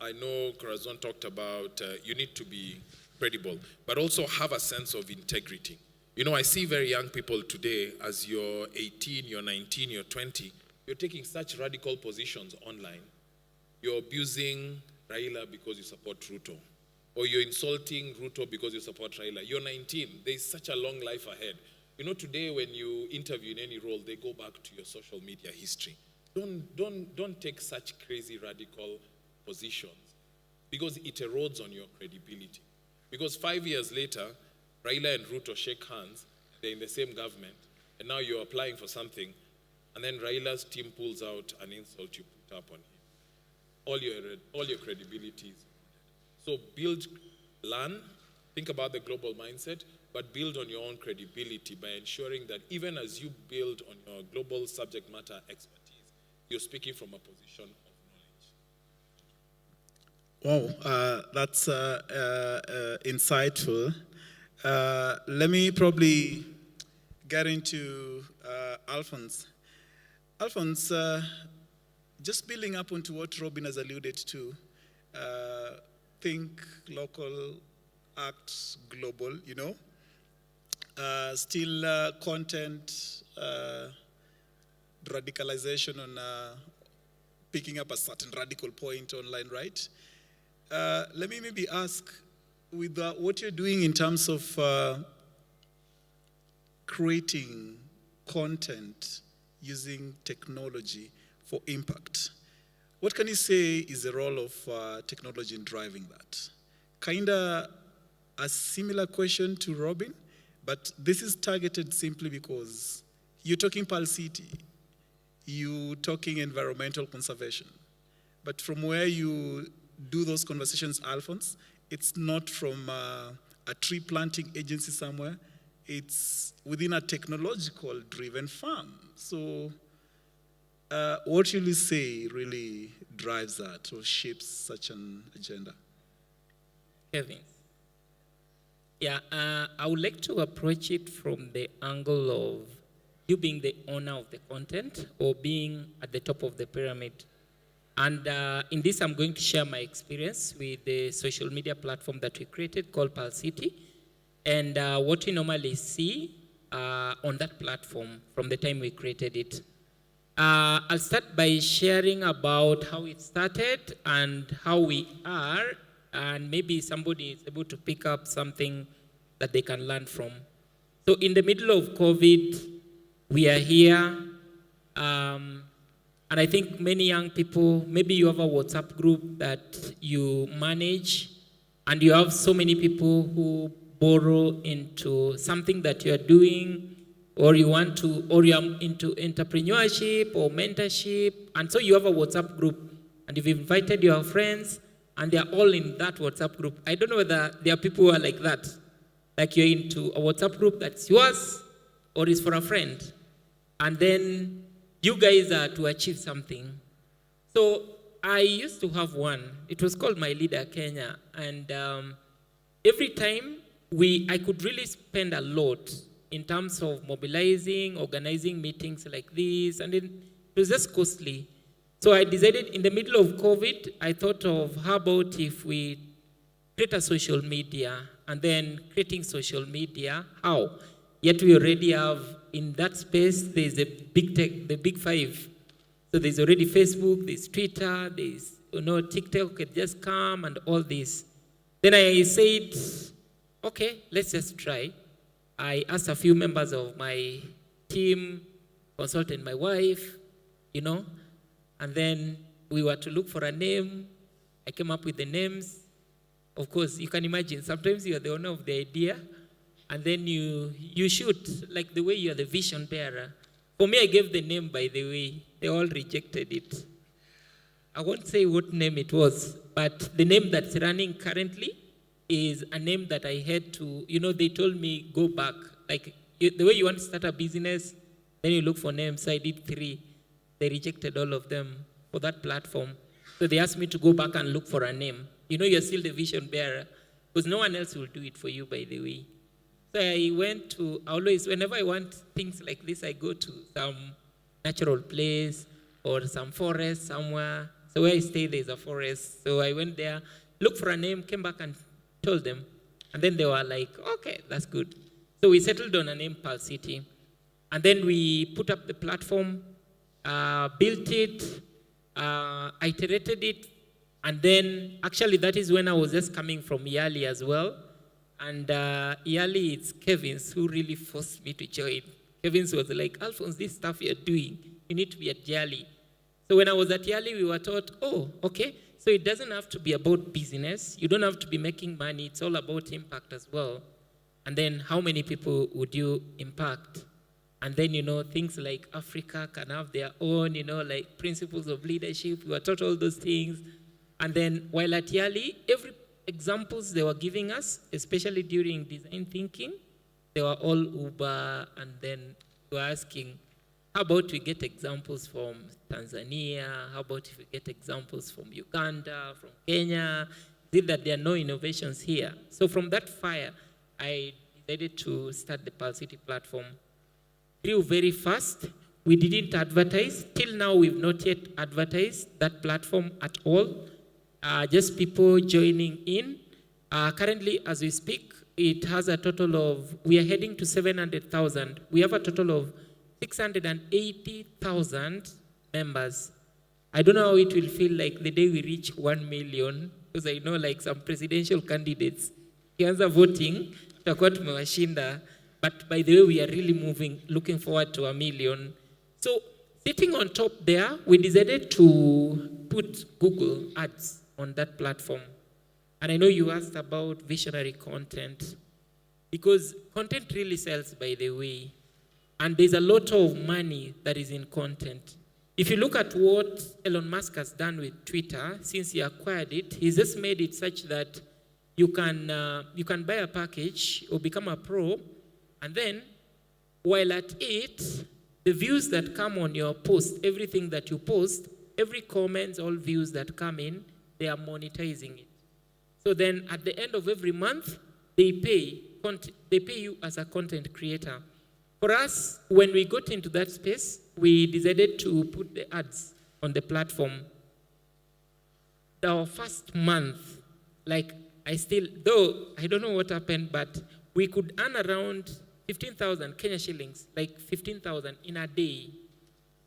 I know Corazon talked about you need to be credible, but also have a sense of integrity. I see very young people today, as you're 18, you're 19, you're 20, you're taking such radical positions online. You're abusing Raila because you support Ruto, or you're insulting Ruto because you support Raila. You're 19, there's such a long life ahead. Today when you interview in any role, they go back to your social media history. Don't take such crazy radical positions, because it erodes on your credibility. Because 5 years later, Raila and Ruto shake hands, they're in the same government, and now you're applying for something, and then Raila's team pulls out an insult you put up on him. All your credibility is. So learn, think about the global mindset, but build on your own credibility by ensuring that even as you build on your global subject matter expertise, you're speaking from a position of knowledge. Wow, that's insightful. Let me probably get into Alphonse. Alphonse, just building up onto what Robin has alluded to, think local, act global, still content, radicalization on picking up a certain radical point online, right? Let me maybe ask, with what you're doing in terms of creating content using technology for impact, what can you say is the role of technology in driving that? Kinda a similar question to Robin, but this is targeted simply because you're talking Pearl City, you're talking environmental conservation. But from where you do those conversations, Alphonse, it's not from a tree planting agency somewhere, it's within a technological driven farm. So what will you say really drives that or shapes such an agenda? Kevin. Yeah, I would like to approach it from the angle of you being the owner of the content or being at the top of the pyramid. And in this, I'm going to share my experience with the social media platform that we created called Pearl City, and what we normally see on that platform from the time we created it. I'll start by sharing about how it started and how we are, and maybe somebody is able to pick up something that they can learn from. So in the middle of COVID, we are here, and I think many young people, maybe you have a WhatsApp group that you manage, and you have so many people who borrow into something that you are doing, or you are into entrepreneurship or mentorship, and so you have a WhatsApp group, and you've invited your friends, and they are all in that WhatsApp group. I don't know whether there are people who are like that, like you're into a WhatsApp group that's yours, or is for a friend, and then you guys are to achieve something. So I used to have one. It was called My Leader Kenya, and every time I could really spend a lot in terms of mobilizing, organizing meetings like this, and it was just costly. So I decided in the middle of COVID, I thought of how about if we create a social media, and then creating social media, how? Yet we already have, in that space, there's a big tech, the big five. So there's already Facebook, there's Twitter, there's TikTok can just come and all this. Then I said, okay, let's just try. I asked a few members of my team, consulted my wife, and then we were to look for a name. I came up with the names. Of course, you can imagine, sometimes you are the owner of the idea, and then you shoot, like the way you are the vision bearer. For me, I gave the name, by the way. They all rejected it. I won't say what name it was, but the name that's running currently is a name that I had to, they told me, go back. Like, the way you want to start a business, then you look for names. So I did 3. they rejected all of them for that platform. So they asked me to go back and look for a name. You know, you're still the vision bearer, because no one else will do it for you, by the way. So I always, whenever I want things like this, I go to some natural place or some forest somewhere. So where I stay, there's a forest. So I went there, looked for a name, came back and told them. And then they were like, okay, that's good. So we settled on a name, Pearl City. And then we put up the platform, built it, iterated it. And then, actually, that is when I was just coming from Yali as well. And Yali, it's Kevin's who really forced me to join. Kevin's was like, Alphonse, this stuff you're doing, you need to be at Yali. So when I was at Yali, we were taught, oh, okay, so it doesn't have to be about business. You don't have to be making money. It's all about impact as well. And then how many people would you impact? And then, you know, things like Africa can have their own, you know, like principles of leadership. We were taught all those things. And then while at Yali, every examples they were giving us, especially during design thinking, they were all Uber. And then we were asking, how about we get examples from Tanzania? How about if we get examples from Uganda, from Kenya? Did that there are no innovations here? So from that fire, I decided to start the Pearl City platform. Grew very fast. We didn't advertise. Till now, we've not yet advertised that platform at all. Just people joining in. Currently, as we speak, it has a total of, we are heading to 700,000. We have a total of 680,000 members. I don't know how it will feel like the day we reach 1 million, because I know like some presidential candidates, kianza voting, tutakuwa tumewashinda. But by the way, we are really moving, looking forward to 1 million. So sitting on top there, we decided to put Google ads on that platform. And I know you asked about visionary content, because content really sells, by the way. And there's a lot of money that is in content. If you look at what Elon Musk has done with Twitter, since he acquired it, he's just made it such that you can buy a package or become a pro, and then while at it, the views that come on your post, everything that you post, every comments, all views that come in, they are monetizing it. So then at the end of every month, they pay you as a content creator. For us, when we got into that space, we decided to put the ads on the platform. Our first month, though I don't know what happened, but we could earn around 15,000 Kenya shillings, like 15,000 in a day.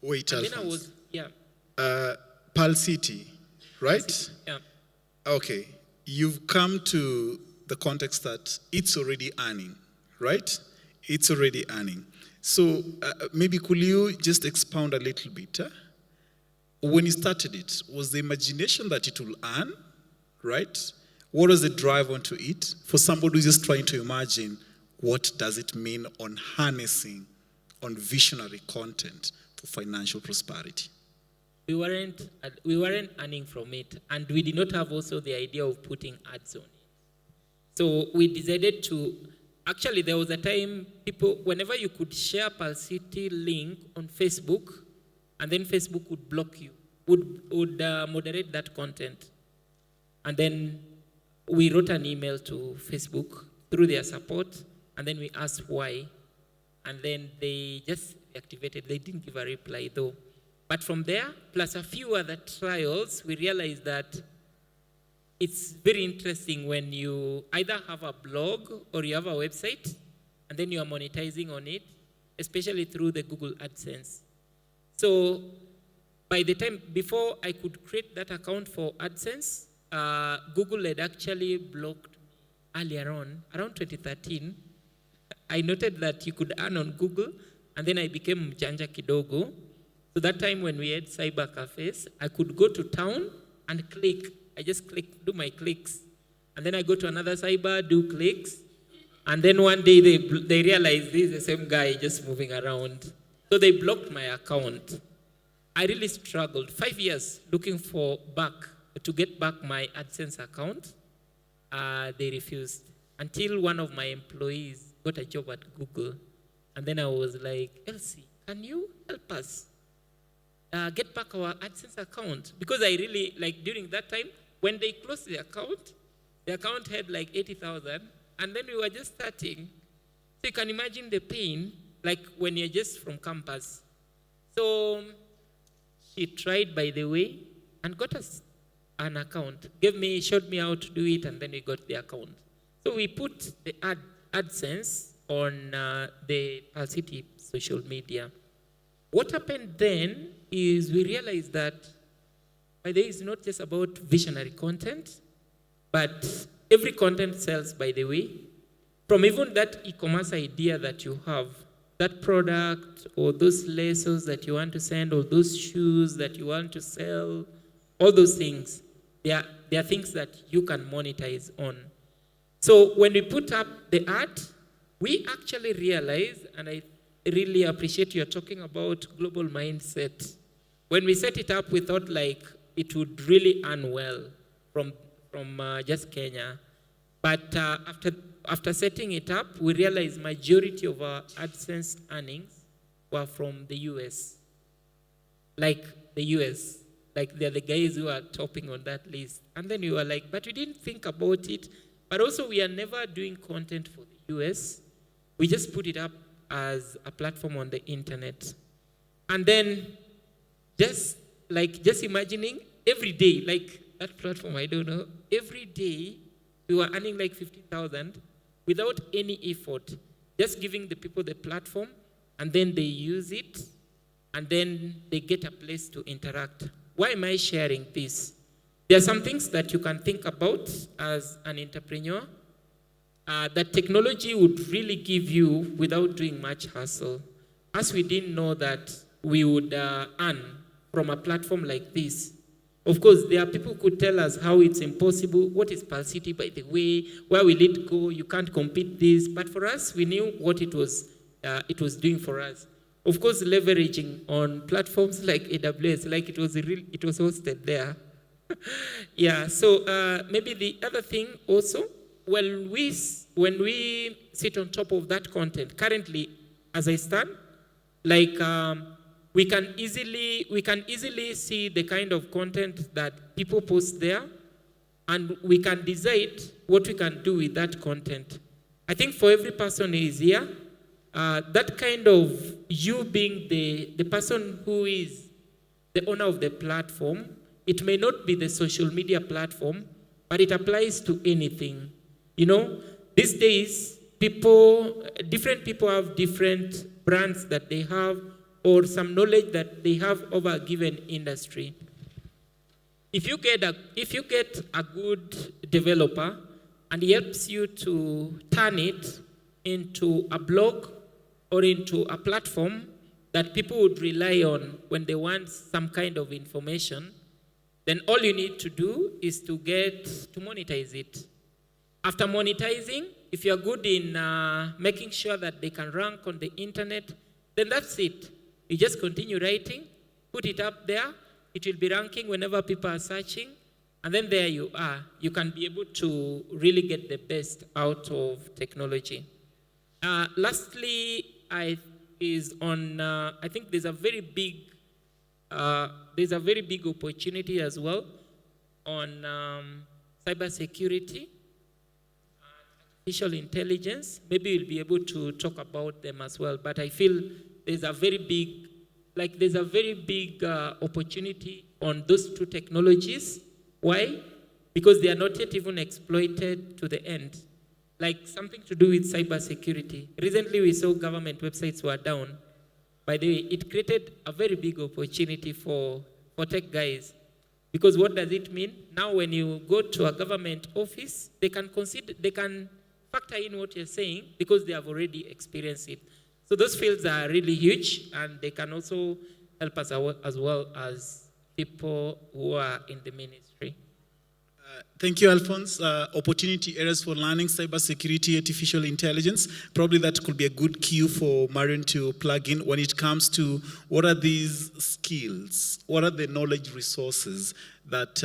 Wait, and Alphonse. then I was, Pearl City, right? Yeah. Okay. You've come to the context that it's already earning, right? It's already earning. So maybe could you just expound a little bit? When you started it, was the imagination that it will earn, right? What was the drive onto it? For somebody who's just trying to imagine, what does it mean on harnessing, on visionary content for financial prosperity? We weren't earning from it, and we did not have also the idea of putting ads on it. So we decided to, actually there was a time whenever you could share Pearl City link on Facebook, and then Facebook would block you, would moderate that content. And then we wrote an email to Facebook through their support, and then we asked why. And then they just activated. They didn't give a reply though. But from there, plus a few other trials, we realized that it's very interesting when you either have a blog or you have a website, and then you are monetizing on it, especially through the Google AdSense. So by the time, before I could create that account for AdSense, Google had actually blocked me earlier on, around 2013. I noted that you could earn on Google, and then I became mjanja kidogo. So that time when we had cyber cafes, I could go to town and click. I just do my clicks. And then I go to another cyber, do clicks. And then one day they realized this is the same guy just moving around. So they blocked my account. I really struggled. 5 years looking to get back my AdSense account. They refused. Until one of my employees got a job at Google. And then I was like, Elsie, can you help us? get back our AdSense account. Because I really, like during that time, when they closed the account had like 80,000, and then we were just starting. So you can imagine the pain, like when you're just from campus. So she tried, by the way, and got us an account. Showed me how to do it, and then we got the account. So we put the AdSense on the Pearl City social media. What happened then is we realized that, by the way, it's not just about visionary content, but every content sells, by the way. From even that e-commerce idea that you have, that product or those laces that you want to send or those shoes that you want to sell, all those things, they are things that you can monetize on. So when we put up the ad, we actually realized, and I really appreciate you're talking about global mindset. When we set it up, we thought like it would really earn well from just Kenya. But after setting it up, we realized majority of our AdSense earnings were from the US. Like the US. Like they're the guys who are topping on that list. And then we were like, but we didn't think about it. But also we are never doing content for the US. We just put it up as a platform on the internet. And then just imagining every day, like that platform, I don't know, every day we were earning like 50,000 without any effort, just giving the people the platform, and then they use it, and then they get a place to interact. Why am I sharing this? There are some things that you can think about as an entrepreneur that technology would really give you without doing much hassle. As we didn't know that we would earn from a platform like this. Of course, there are people who could tell us how it's impossible. What is Pearl City, by the way? Where will it go? You can't compete this. But for us, we knew what it was doing for us. Of course, leveraging on platforms like AWS, like it was hosted there. Yeah. So maybe the other thing also, when we sit on top of that content, currently, as I stand, like. We can easily see the kind of content that people post there, and we can decide what we can do with that content. I think for every person who is here, that kind of you being the person who is the owner of the platform, it may not be the social media platform, but it applies to anything. You know, these days, different people have different brands that they have, or some knowledge that they have over a given industry. If you get a good developer and he helps you to turn it into a blog or into a platform that people would rely on when they want some kind of information, then all you need to do is to monetize it. After monetizing, if you're good in making sure that they can rank on the internet, then that's it. You just continue writing, put it up there, it will be ranking whenever people are searching, and then there you are. You can be able to really get the best out of technology. Lastly, I think there's a very big opportunity as well on cybersecurity, artificial intelligence. Maybe we'll be able to talk about them as well, but I feel there's a very big opportunity on those two technologies. Why? Because they are not yet even exploited to the end. Like something to do with cybersecurity. Recently, we saw government websites were down. By the way, it created a very big opportunity for tech guys. Because what does it mean? Now, when you go to a government office, they can factor in what you're saying because they have already experienced it. So those fields are really huge, and they can also help us as well as people who are in the ministry. Thank you, Alphonse. Opportunity areas for learning cybersecurity, artificial intelligence. Probably that could be a good cue for Marion to plug in when it comes to what are these skills, what are the knowledge resources that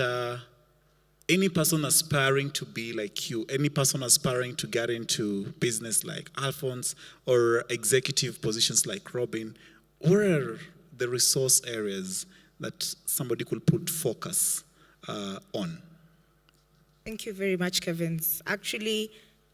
any person aspiring to be like you, any person aspiring to get into business like Alphonse or executive positions like Robin, what are the resource areas that somebody could put focus on? Thank you very much, Kevin. Actually,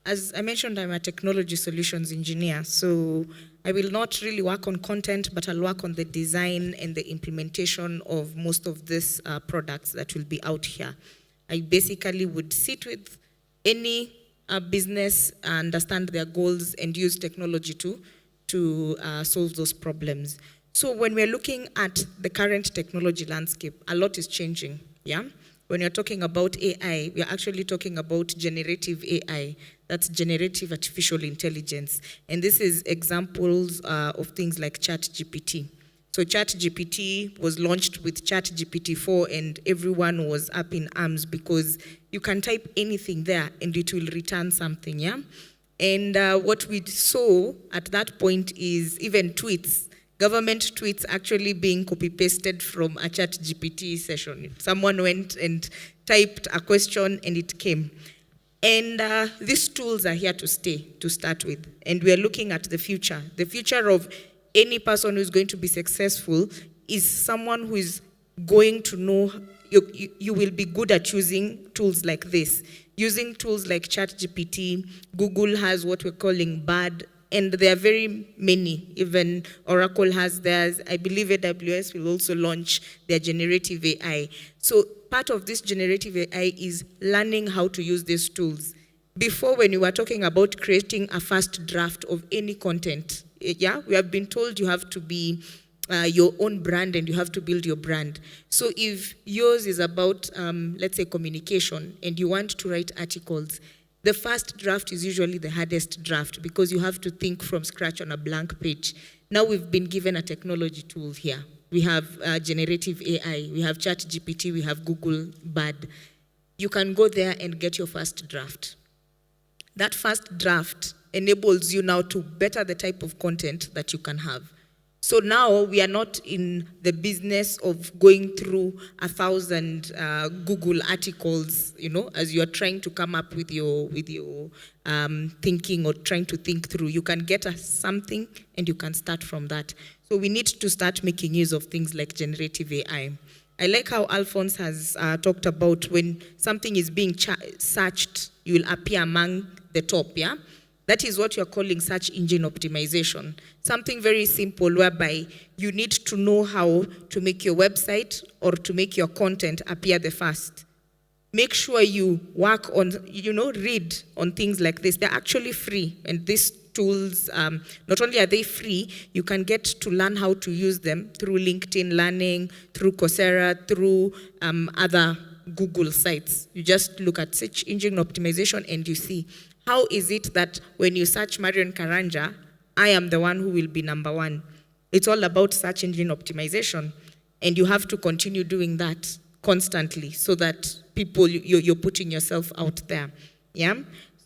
as I mentioned, I'm a technology solutions engineer, so I will not really work on content, but I'll work on the design and the implementation of most of these products that will be out here. I basically would sit with any business, understand their goals, and use technology to solve those problems. So when we're looking at the current technology landscape, a lot is changing, yeah? When you're talking about AI, we're actually talking about generative AI. That's generative artificial intelligence. And this is examples of things like ChatGPT. So ChatGPT was launched with ChatGPT-4, and everyone was up in arms because you can type anything there and it will return something, yeah? And what we saw at that point is even tweets, government tweets actually being copy-pasted from a ChatGPT session. Someone went and typed a question and it came. And these tools are here to stay, to start with. And we are looking at the future. The future of any person who's going to be successful is someone who is going to know, you will be good at using tools like this. Using tools like ChatGPT, Google has what we're calling BARD, and there are very many. Even Oracle has theirs. I believe AWS will also launch their generative AI. So part of this generative AI is learning how to use these tools. Before, when you were talking about creating a first draft of any content, yeah, we have been told you have to be your own brand and you have to build your brand. So if yours is about, let's say, communication, and you want to write articles, the first draft is usually the hardest draft because you have to think from scratch on a blank page. Now we've been given a technology tool here. We have generative AI, we have ChatGPT, we have Google Bard. You can go there and get your first draft. That first draft enables you now to better the type of content that you can have. So now we are not in the business of going through 1,000 Google articles, you know, as you are trying to come up with your thinking or trying to think through. You can get something and you can start from that. So we need to start making use of things like generative AI. I like how Alphonse has talked about when something is being searched, you will appear among the top, yeah? That is what you're calling search engine optimization. Something very simple whereby you need to know how to make your website or to make your content appear the first. Make sure you work on, read on things like this. They're actually free, and these tools, not only are they free, you can get to learn how to use them through LinkedIn Learning, through Coursera, through other Google sites. You just look at search engine optimization and you see, how is it that when you search Marion Karanja, I am the one who will be number one? It's all about search engine optimization, and you have to continue doing that constantly so that people, you're putting yourself out there, yeah?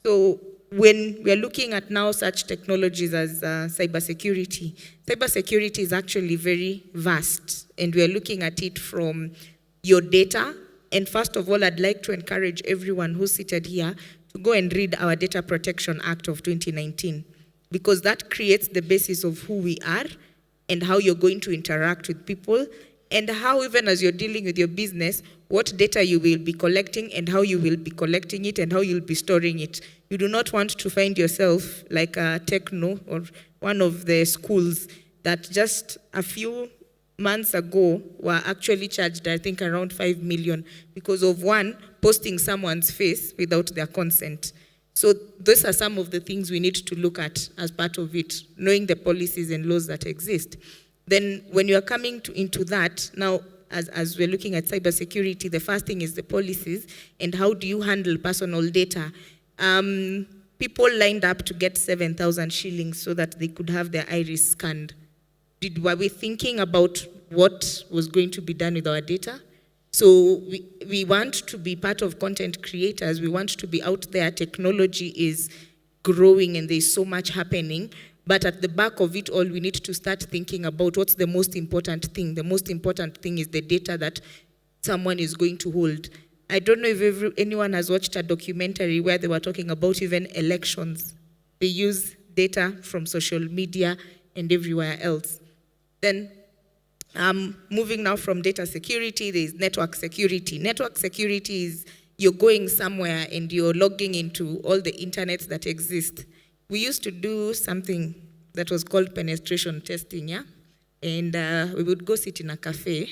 So when we're looking at now such technologies as cybersecurity is actually very vast, and we're looking at it from your data. And first of all, I'd like to encourage everyone who's seated here to go and read our Data Protection Act of 2019, because that creates the basis of who we are and how you're going to interact with people, and how, even as you're dealing with your business, what data you will be collecting and how you will be collecting it and how you'll be storing it. You do not want to find yourself like a Techno or one of the schools that just a few months ago were actually charged, I think, around 5 million because of one posting someone's face without their consent. So those are some of the things we need to look at as part of it, knowing the policies and laws that exist. Then when you are coming into that, now as we're looking at cybersecurity, the first thing is the policies and how do you handle personal data. People lined up to get 7,000 shillings so that they could have their iris scanned. Were we thinking about what was going to be done with our data? So we want to be part of content creators. We want to be out there. Technology is growing and there's so much happening. But at the back of it all, we need to start thinking about what's the most important thing. The most important thing is the data that someone is going to hold. I don't know if anyone has watched a documentary where they were talking about even elections. They use data from social media and everywhere else. Then Moving now from data security, there is network security. Network security is you're going somewhere and you're logging into all the internets that exist. We used to do something that was called penetration testing, yeah? And we would go sit in a cafe.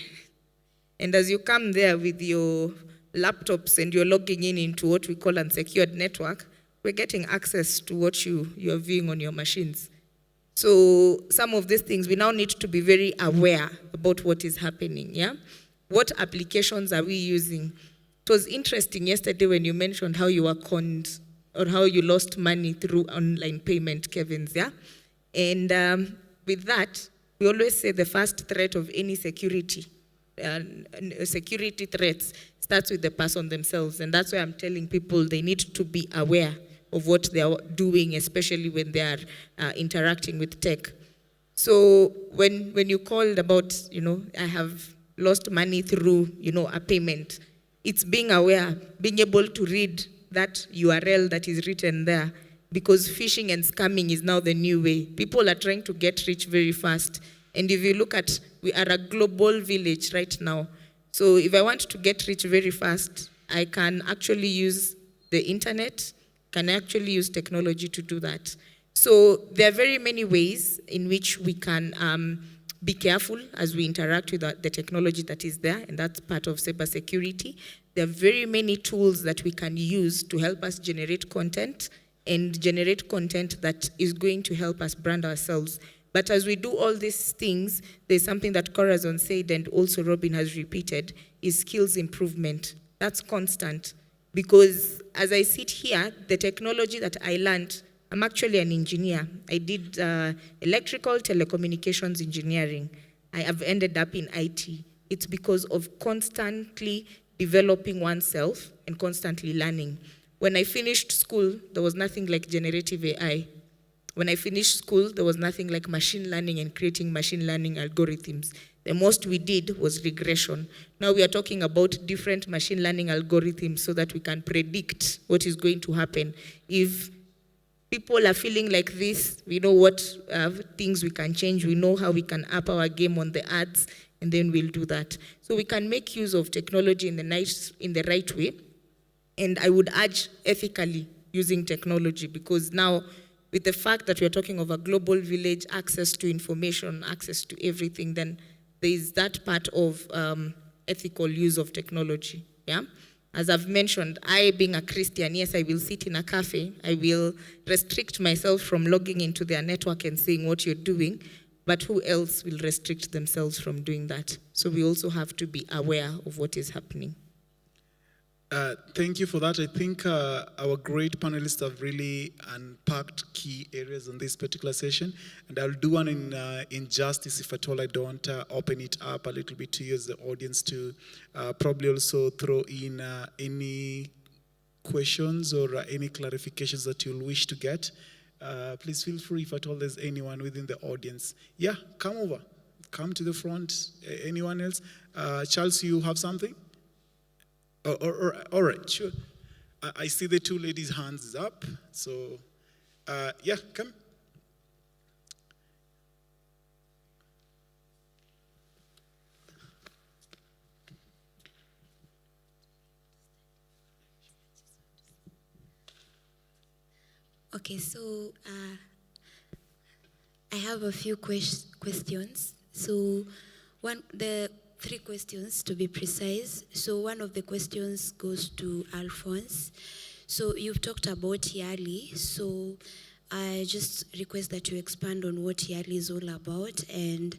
And as you come there with your laptops and you're logging in into what we call unsecured network, we're getting access to what you're viewing on your machines. So some of these things, we now need to be very aware about what is happening, yeah? What applications are we using? It was interesting yesterday when you mentioned how you were conned or how you lost money through online payment, Kevin's, yeah? And with that, we always say the first threat of any security threats starts with the person themselves. And that's why I'm telling people they need to be aware of what they are doing, especially when they are interacting with tech. So when you called about, I have lost money through, a payment, it's being aware, being able to read that URL that is written there, because phishing and scamming is now the new way. People are trying to get rich very fast. And if you look at, we are a global village right now. So if I want to get rich very fast, I can actually use the internet, can actually use technology to do that. So there are very many ways in which we can be careful as we interact with the technology that is there, and that's part of cybersecurity. There are very many tools that we can use to help us generate content and generate content that is going to help us brand ourselves. But as we do all these things, there's something that Corazon said and also Robin has repeated, is skills improvement. That's constant. Because as I sit here, the technology that I learned, I'm actually an engineer. I did electrical telecommunications engineering. I have ended up in IT. It's because of constantly developing oneself and constantly learning. When I finished school, there was nothing like generative AI. When I finished school, there was nothing like machine learning and creating machine learning algorithms. The most we did was regression. Now we are talking about different machine learning algorithms so that we can predict what is going to happen. If people are feeling like this, we know what things we can change, we know how we can up our game on the ads, and then we'll do that. So we can make use of technology in the right way, and I would urge ethically using technology, because now with the fact that we're talking of a global village, access to information, access to everything, then there is that part of ethical use of technology, yeah? As I've mentioned, I being a Christian, yes, I will sit in a cafe, I will restrict myself from logging into their network and seeing what you're doing, but who else will restrict themselves from doing that? So we also have to be aware of what is happening. Thank you for that. I think our great panelists have really unpacked key areas on this particular session. And I'll do one in justice if at all I don't open it up a little bit to you as the audience to probably also throw in any questions or any clarifications that you'll wish to get. Please feel free if at all there's anyone within the audience. Yeah, come over. Come to the front. Anyone else? Charles, you have something? All right, sure. I see the two ladies' hands is up. So, yeah, come. Okay, so I have a few questions. So the 3 questions to be precise. So one of the questions goes to Alphonse. So you've talked about YALI. So I just request that you expand on what YALI is all about, and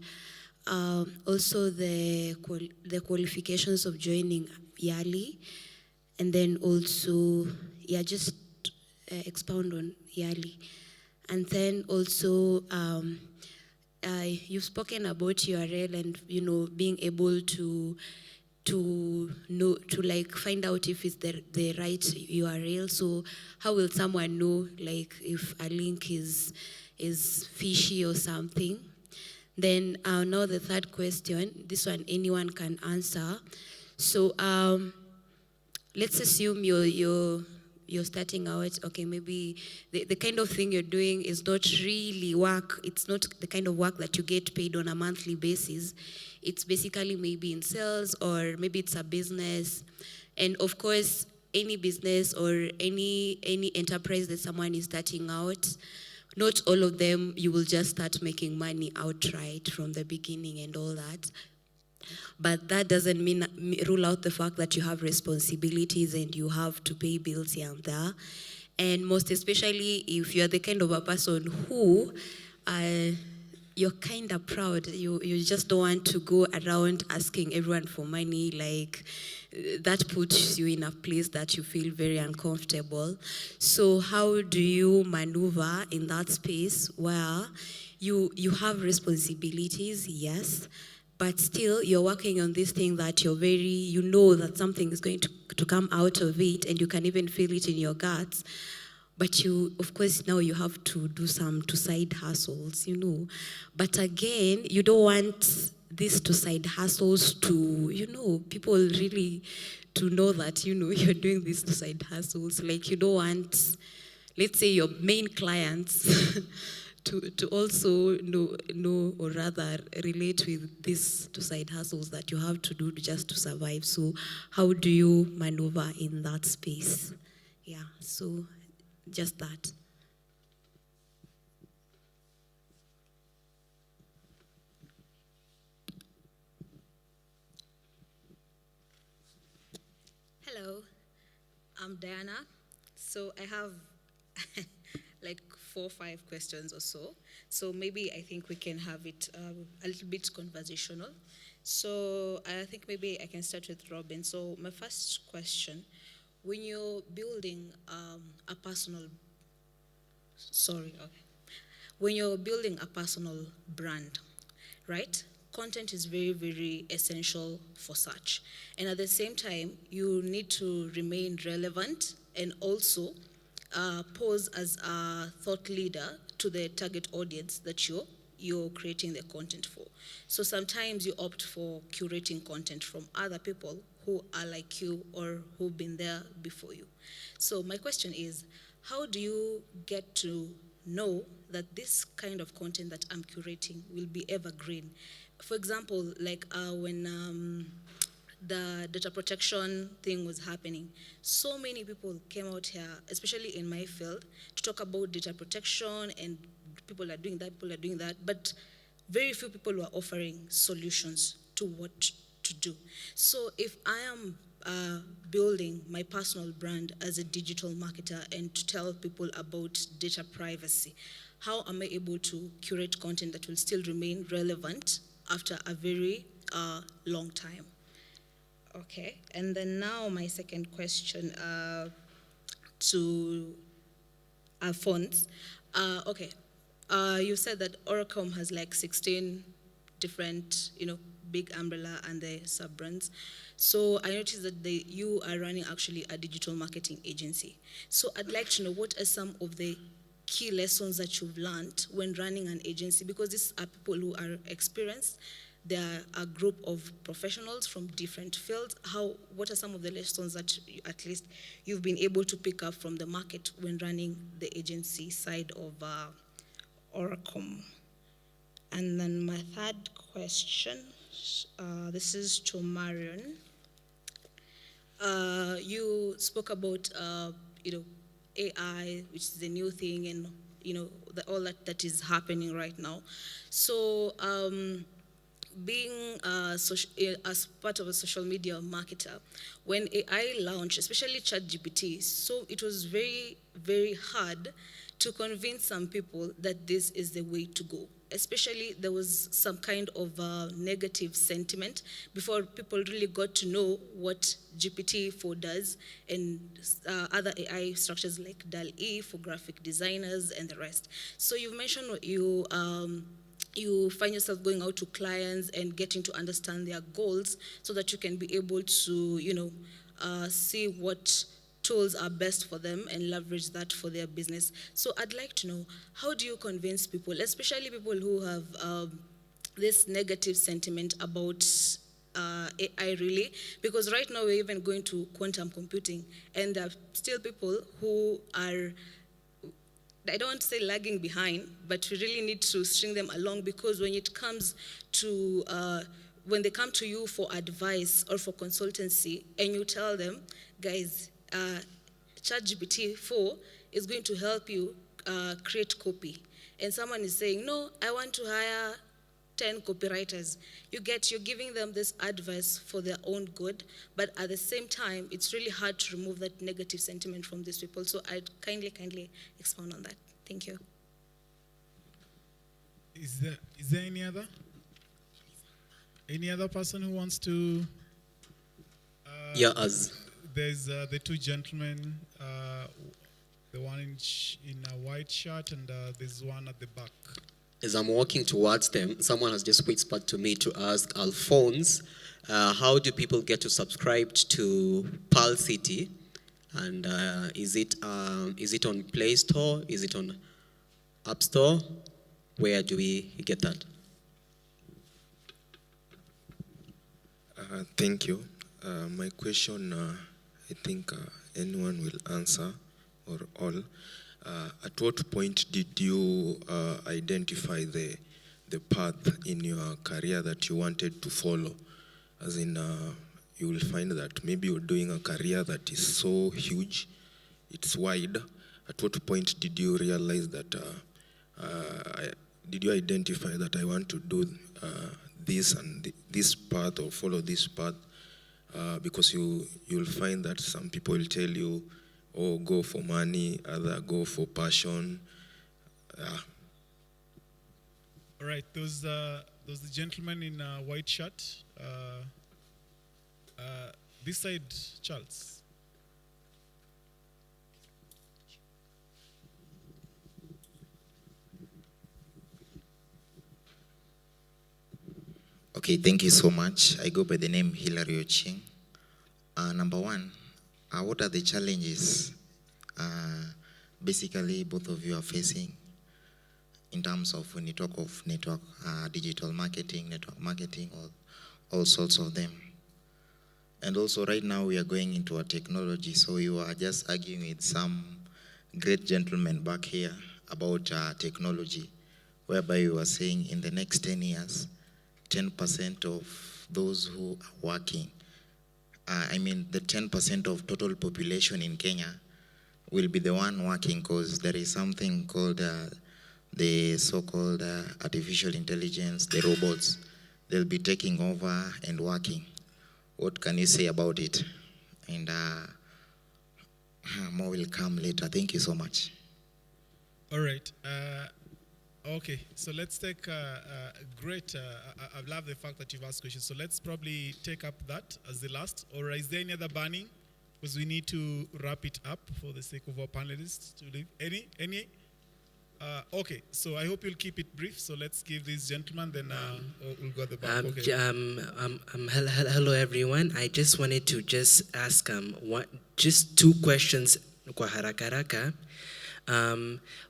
also the qualifications of joining YALI, and then also, yeah, just expound on YALI. And then also, you've spoken about URL and being able to know, to like find out if it's the right URL. So how will someone know like if a link is fishy or something? Then now the third question, this one anyone can answer. So let's assume you're you're starting out, okay, maybe the kind of thing you're doing is not really work. It's not the kind of work that you get paid on a monthly basis. It's basically maybe in sales, or maybe it's a business. And of course, any business or any enterprise that someone is starting out, not all of them you will just start making money outright from the beginning and all that. But that doesn't rule out the fact that you have responsibilities and you have to pay bills here and there. And most especially if you're the kind of a person who you're kind of proud. You just don't want to go around asking everyone for money. Like, that puts you in a place that you feel very uncomfortable. So how do you maneuver in that space where you have responsibilities, yes, but still you're working on this thing that you know that something is going to come out of it, and you can even feel it in your guts. But of course, now you have to do some side hustles, But again, you don't want these side hustles to, people really to know that, you're doing these side hustles. Like, you don't want, let's say, your main clients to also know or rather relate with these side hustles that you have to do just to survive. So how do you maneuver in that space? Yeah, so just that. Hello, I'm Diana. So I have like 4 or 5 questions or so. So maybe I think we can have it a little bit conversational. So I think maybe I can start with Robin. So my first question, when you're building a personal, when you're building a personal brand, right? Content is very, very essential for such. And at the same time, you need to remain relevant and also pose as a thought leader to the target audience that you're creating the content for. So sometimes you opt for curating content from other people who are like you or who've been there before you. So my question is, how do you get to know that this kind of content that I'm curating will be evergreen? For example, like when the data protection thing was happening, so many people came out here, especially in my field, to talk about data protection, and people are doing that, but very few people were offering solutions to what to do. So if I am building my personal brand as a digital marketer and to tell people about data privacy, how am I able to curate content that will still remain relevant after a very long time? Okay, and then now my second question to Alphonse. You said that Oracom has like 16 different, big umbrella and the sub-brands. So I noticed that you are running actually a digital marketing agency. So I'd like to know, what are some of the key lessons that you've learned when running an agency? Because these are people who are experienced. They are a group of professionals from different fields. What are some of the lessons that at least you've been able to pick up from the market when running the agency side of Oracom? And then my third question, this is to Marion. You spoke about AI, which is the new thing, and all that is happening right now. So being as part of a social media marketer, when AI launched, especially ChatGPT, so it was very, very hard to convince some people that this is the way to go. Especially there was some kind of negative sentiment before people really got to know what GPT-4 does and other AI structures like DALL-E for graphic designers and the rest. So you've mentioned you find yourself going out to clients and getting to understand their goals so that you can be able to, see what tools are best for them and leverage that for their business. So I'd like to know, how do you convince people, especially people who have this negative sentiment about AI really, because right now we're even going to quantum computing, and there are still people who are, I don't want to say lagging behind, but we really need to string them along, because when it comes to, when they come to you for advice or for consultancy, and you tell them, guys, ChatGPT 4 is going to help you create copy. And someone is saying, no, I want to hire 10 copywriters. You're giving them this advice for their own good, but at the same time, it's really hard to remove that negative sentiment from these people. So I'd kindly expound on that. Thank you. Is there any other person who wants to? There's the two gentlemen, the one in a white shirt, and there's one at the back. As I'm walking towards them, someone has just whispered to me to ask Alphonse, how do people get to subscribe to Pearl City? And is it on Play Store? Is it on App Store? Where do we get that? Thank you. My question, I think anyone will answer, or all. At what point did you identify the path in your career that you wanted to follow? As in, you will find that maybe you're doing a career that is so huge, it's wide. At what point did you realize that, did you identify that I want to do this and this path, or follow this path? Because you'll find that some people will tell you, oh, go for money, other go for passion. All right, those the gentleman in a white shirt. This side, Charles. Okay, thank you so much. I go by the name Hilary Oching. Number one, what are the challenges basically both of you are facing in terms of when you talk of network, digital marketing, network marketing, all sorts of them? And also right now we are going into a technology, so you are just arguing with some great gentlemen back here about technology, whereby you are saying in the next 10 years, 10% of those who are working, the 10% of total population in Kenya will be the one working, because there is something called the so-called artificial intelligence, the robots. They'll be taking over and working. What can you say about it? And more will come later. Thank you so much. All right. Okay, so let's take great. I love the fact that you've asked questions. So let's probably take up that as the last. Or is there any other burning? Because we need to wrap it up for the sake of our panelists to leave. Any? Okay, so I hope you'll keep it brief. So let's give this gentleman, then we'll go at the back. Okay. Hello everyone. I just wanted to just ask just two questions kwa haraka haraka.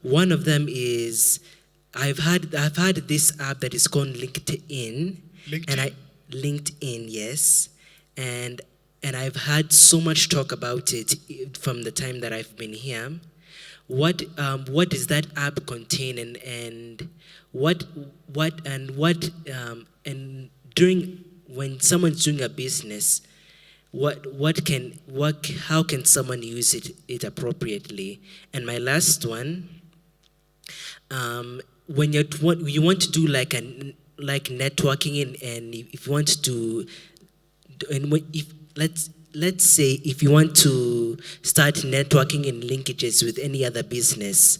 One of them is, I've had this app that is called LinkedIn. LinkedIn, yes, and I've had so much talk about it from the time that I've been here. What does that app contain, and during when someone's doing a business, how can someone use it appropriately? And my last one, when you want to do like networking and if you want to, let's say if you want to start networking and linkages with any other business,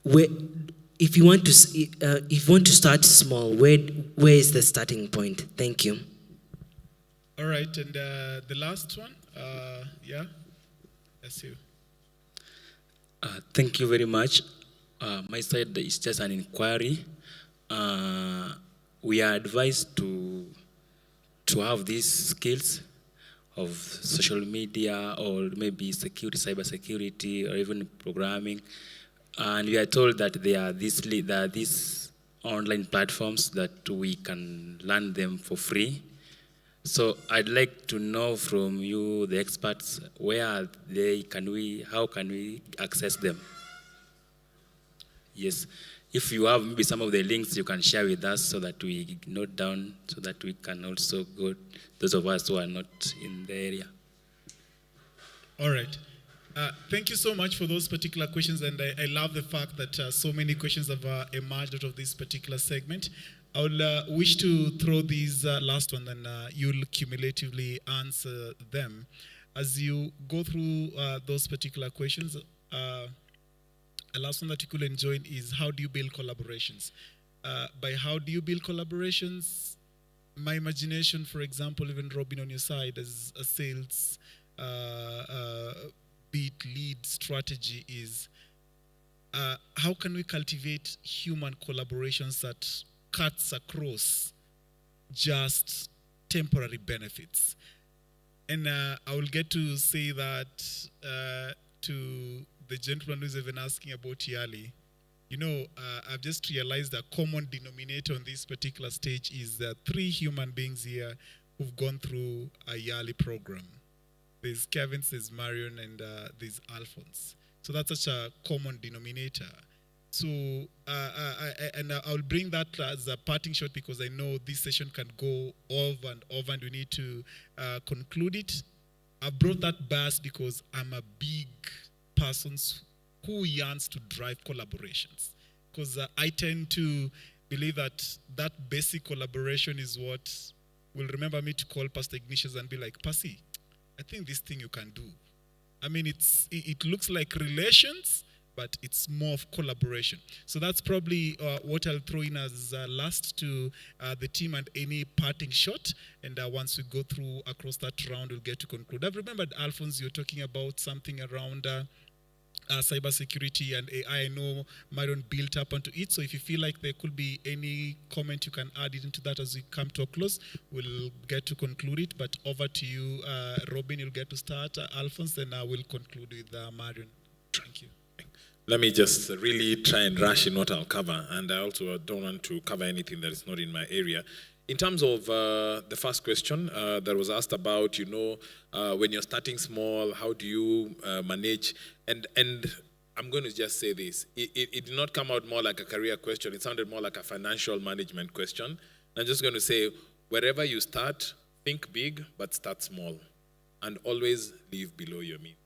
if you want to start small, where is the starting point? Thank you. All right, and the last one, yeah, that's you. Thank you very much. My side is just an inquiry. We are advised to have these skills of social media, or maybe cyber security, or even programming. And we are told that there are these online platforms that we can learn them for free. So I'd like to know from you, the experts, where are they? How can we access them? Yes. If you have maybe some of the links you can share with us so that we note down, so that we can also go, those of us who are not in the area. All right. Thank you so much for those particular questions, and I love the fact that so many questions have emerged out of this particular segment. I would wish to throw these last one, and you'll cumulatively answer them. As you go through those particular questions, a last one that you could enjoy is how do you build collaborations? By how do you build collaborations, my imagination, for example, even Robin on your side as a sales beat lead strategy is how can we cultivate human collaborations that cuts across just temporary benefits? And I will get to say that to the gentleman who's even asking about Yali. You know, I've just realized a common denominator on this particular stage is that 3 human beings here who've gone through a Yali program. There's Kevin, there's Marion, and there's Alphonse. So that's such a common denominator. So, I'll bring that as a parting shot because I know this session can go over and over and we need to conclude it. I brought that bias because I'm a big person who yearns to drive collaborations. Because I tend to believe that that basic collaboration is what will remember me to call Pastor Ignatius and be like, Pasi, I think this thing you can do. I mean, it looks like relations, but it's more of collaboration. So that's probably what I'll throw in as last to the team and any parting shot. And once we go through across that round, we'll get to conclude. I've remembered, Alphonse, you're talking about something around cybersecurity and AI. I know Myron built up onto it. So if you feel like there could be any comment you can add into that as we come to a close, we'll get to conclude it. But over to you, Robin, you'll get to start. Alphonse, then I will conclude with Myron. Thank you. Let me just really try and rush in what I'll cover. And I also don't want to cover anything that is not in my area. In terms of the first question that was asked about, you know, when you're starting small, how do you manage? And I'm going to just say this. It did not come out more like a career question. It sounded more like a financial management question. I'm just going to say, wherever you start, think big, but start small. And always live below your means.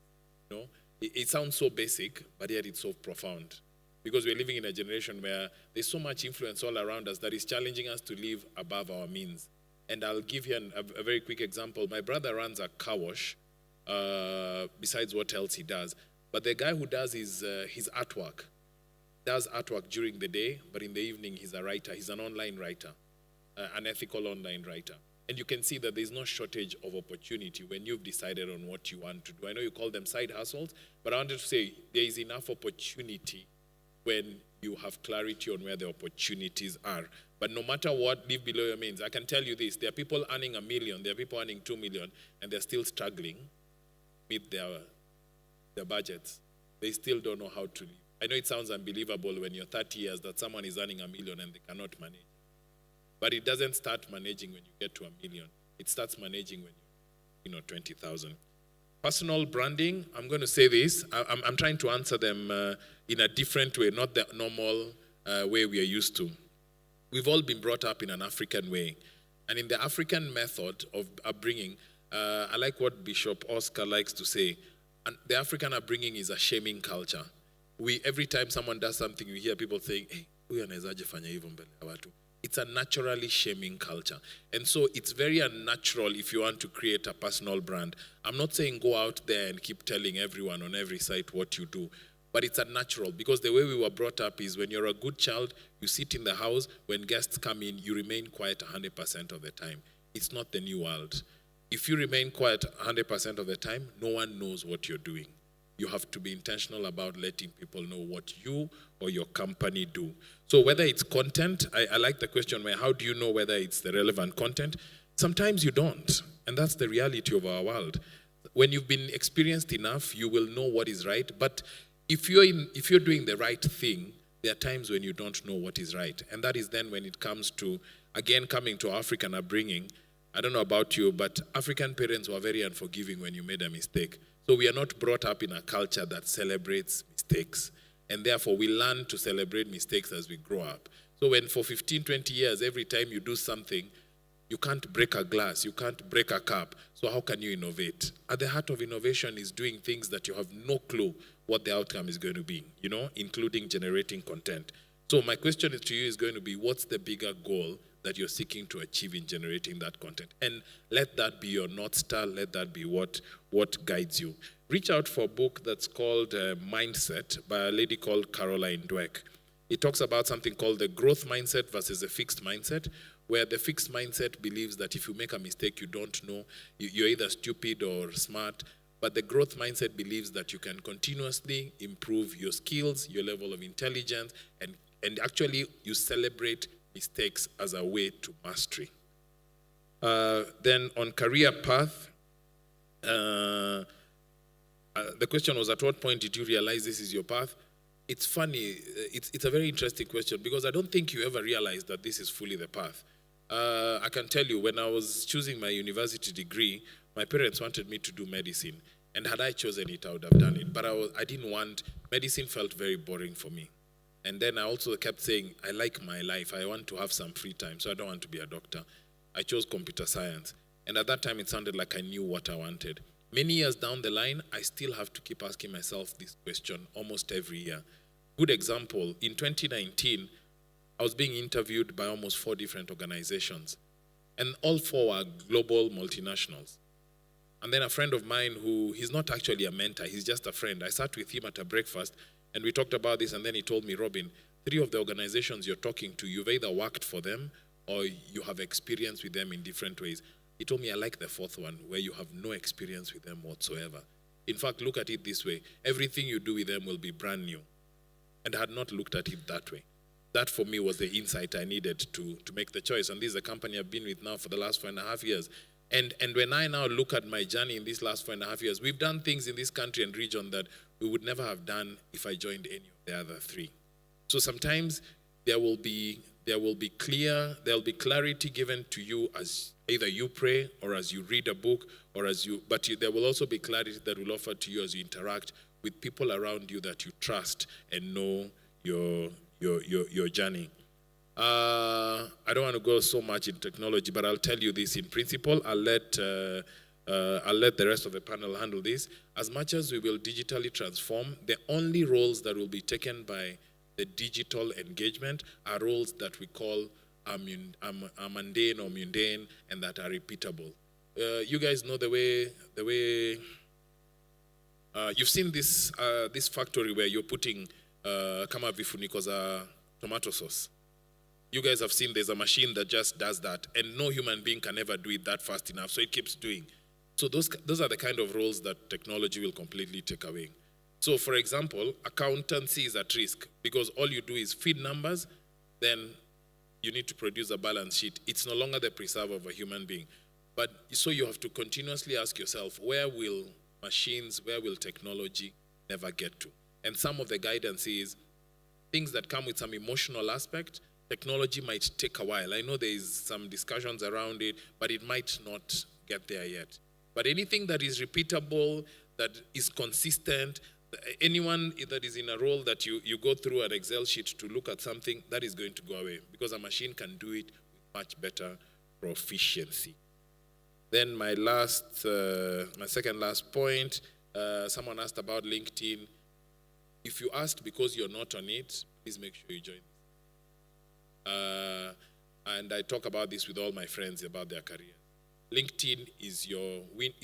You know? It sounds so basic, but yet it's so profound. Because we're living in a generation where there's so much influence all around us that is challenging us to live above our means. And I'll give you a very quick example. My brother runs a car wash, besides what else he does. But the guy who does his artwork, does artwork during the day, but in the evening he's a writer. He's an online writer, an ethical online writer. And you can see that there's no shortage of opportunity when you've decided on what you want to do. I know you call them side hustles, but I wanted to say there is enough opportunity when you have clarity on where the opportunities are. But no matter what, live below your means. I can tell you this, there are people earning $1 million, there are people earning $2 million, and they're still struggling with their budgets. They still don't know how to live. I know it sounds unbelievable when you're 30 years that someone is earning $1 million and they cannot manage. But it doesn't start managing when you get to $1 million. It starts managing when you're 20,000. Personal branding, I'm going to say this. I'm trying to answer them in a different way, not the normal way we are used to. We've all been brought up in an African way. And in the African method of upbringing, I like what Bishop Oscar likes to say. And the African upbringing is a shaming culture. Every time someone does something, you hear people saying, hey, huyu anawezaje fanya hivyo mbele ya watu? It's a naturally shaming culture. And so it's very unnatural if you want to create a personal brand. I'm not saying go out there and keep telling everyone on every site what you do, but it's unnatural because the way we were brought up is when you're a good child, you sit in the house, when guests come in, you remain quiet 100% of the time. It's not the new world. If you remain quiet 100% of the time, no one knows what you're doing. You have to be intentional about letting people know what you or your company do. So whether it's content, I like the question where how do you know whether it's the relevant content? Sometimes you don't, and that's the reality of our world. When you've been experienced enough, you will know what is right. But if you're doing the right thing, there are times when you don't know what is right. And that is then when it comes to, again, coming to African upbringing, I don't know about you, but African parents were very unforgiving when you made a mistake. So we are not brought up in a culture that celebrates mistakes. And therefore, we learn to celebrate mistakes as we grow up. So when for 15, 20 years, every time you do something, you can't break a glass, you can't break a cup. So how can you innovate? At the heart of innovation is doing things that you have no clue what the outcome is going to be, including generating content. So my question to you is going to be, what's the bigger goal that you're seeking to achieve in generating that content? And let that be your North Star, let that be what guides you. Reach out for a book that's called Mindset by a lady called Caroline Dweck. It talks about something called the growth mindset versus the fixed mindset, where the fixed mindset believes that if you make a mistake, you don't know, you're either stupid or smart. But the growth mindset believes that you can continuously improve your skills, your level of intelligence, and actually you celebrate mistakes as a way to mastery. Then on career path, the question was, at what point did you realize this is your path? It's funny, it's a very interesting question because I don't think you ever realized that this is fully the path. I can tell you, when I was choosing my university degree, my parents wanted me to do medicine. And had I chosen it, I would have done it. But I didn't want, medicine felt very boring for me. And then I also kept saying, I like my life. I want to have some free time, so I don't want to be a doctor. I chose computer science. And at that time, it sounded like I knew what I wanted. Many years down the line, I still have to keep asking myself this question almost every year. Good example, in 2019, I was being interviewed by almost 4 different organizations. And all 4 were global multinationals. And then a friend of mine he's not actually a mentor, he's just a friend. I sat with him at a breakfast and we talked about this, and then he told me, Robin, 3 of the organizations you're talking to, you've either worked for them or you have experience with them in different ways. He told me, I like the 4th one, where you have no experience with them whatsoever. In fact, look at it this way. Everything you do with them will be brand new. And I had not looked at it that way. That for me was the insight I needed to make the choice. And this is a company I've been with now for the last 4.5 years. And when I now look at my journey in these last 4.5 years, we've done things in this country and region that we would never have done if I joined any of the other 3. So sometimes there will be clarity given to you as either you pray or as you read a book but there will also be clarity that will offer to you as you interact with people around you that you trust and know your journey. I don't want to go so much in technology, but I'll tell you this in principle. I'll let the rest of the panel handle this. As much as we will digitally transform, the only roles that will be taken by the digital engagement are roles that we call mundane or mundane and that are repeatable. You guys know the way you've seen this factory where you're putting kama vifuniko za tomato sauce. You guys have seen there's a machine that just does that, and no human being can ever do it that fast enough, so it keeps doing. So those are the kind of roles that technology will completely take away. So for example, accountancy is at risk because all you do is feed numbers, then you need to produce a balance sheet. It's no longer the preserve of a human being. But so you have to continuously ask yourself, where will machines, where will technology never get to? And some of the guidance is things that come with some emotional aspect. Technology might take a while. I know there is some discussions around it, but it might not get there yet. But anything that is repeatable, that is consistent, anyone that is in a role that you go through an Excel sheet to look at something, that is going to go away because a machine can do it with much better proficiency. Then my second last point, someone asked about LinkedIn. If you asked because you're not on it, please make sure you join. And I talk about this with all my friends about their career. LinkedIn is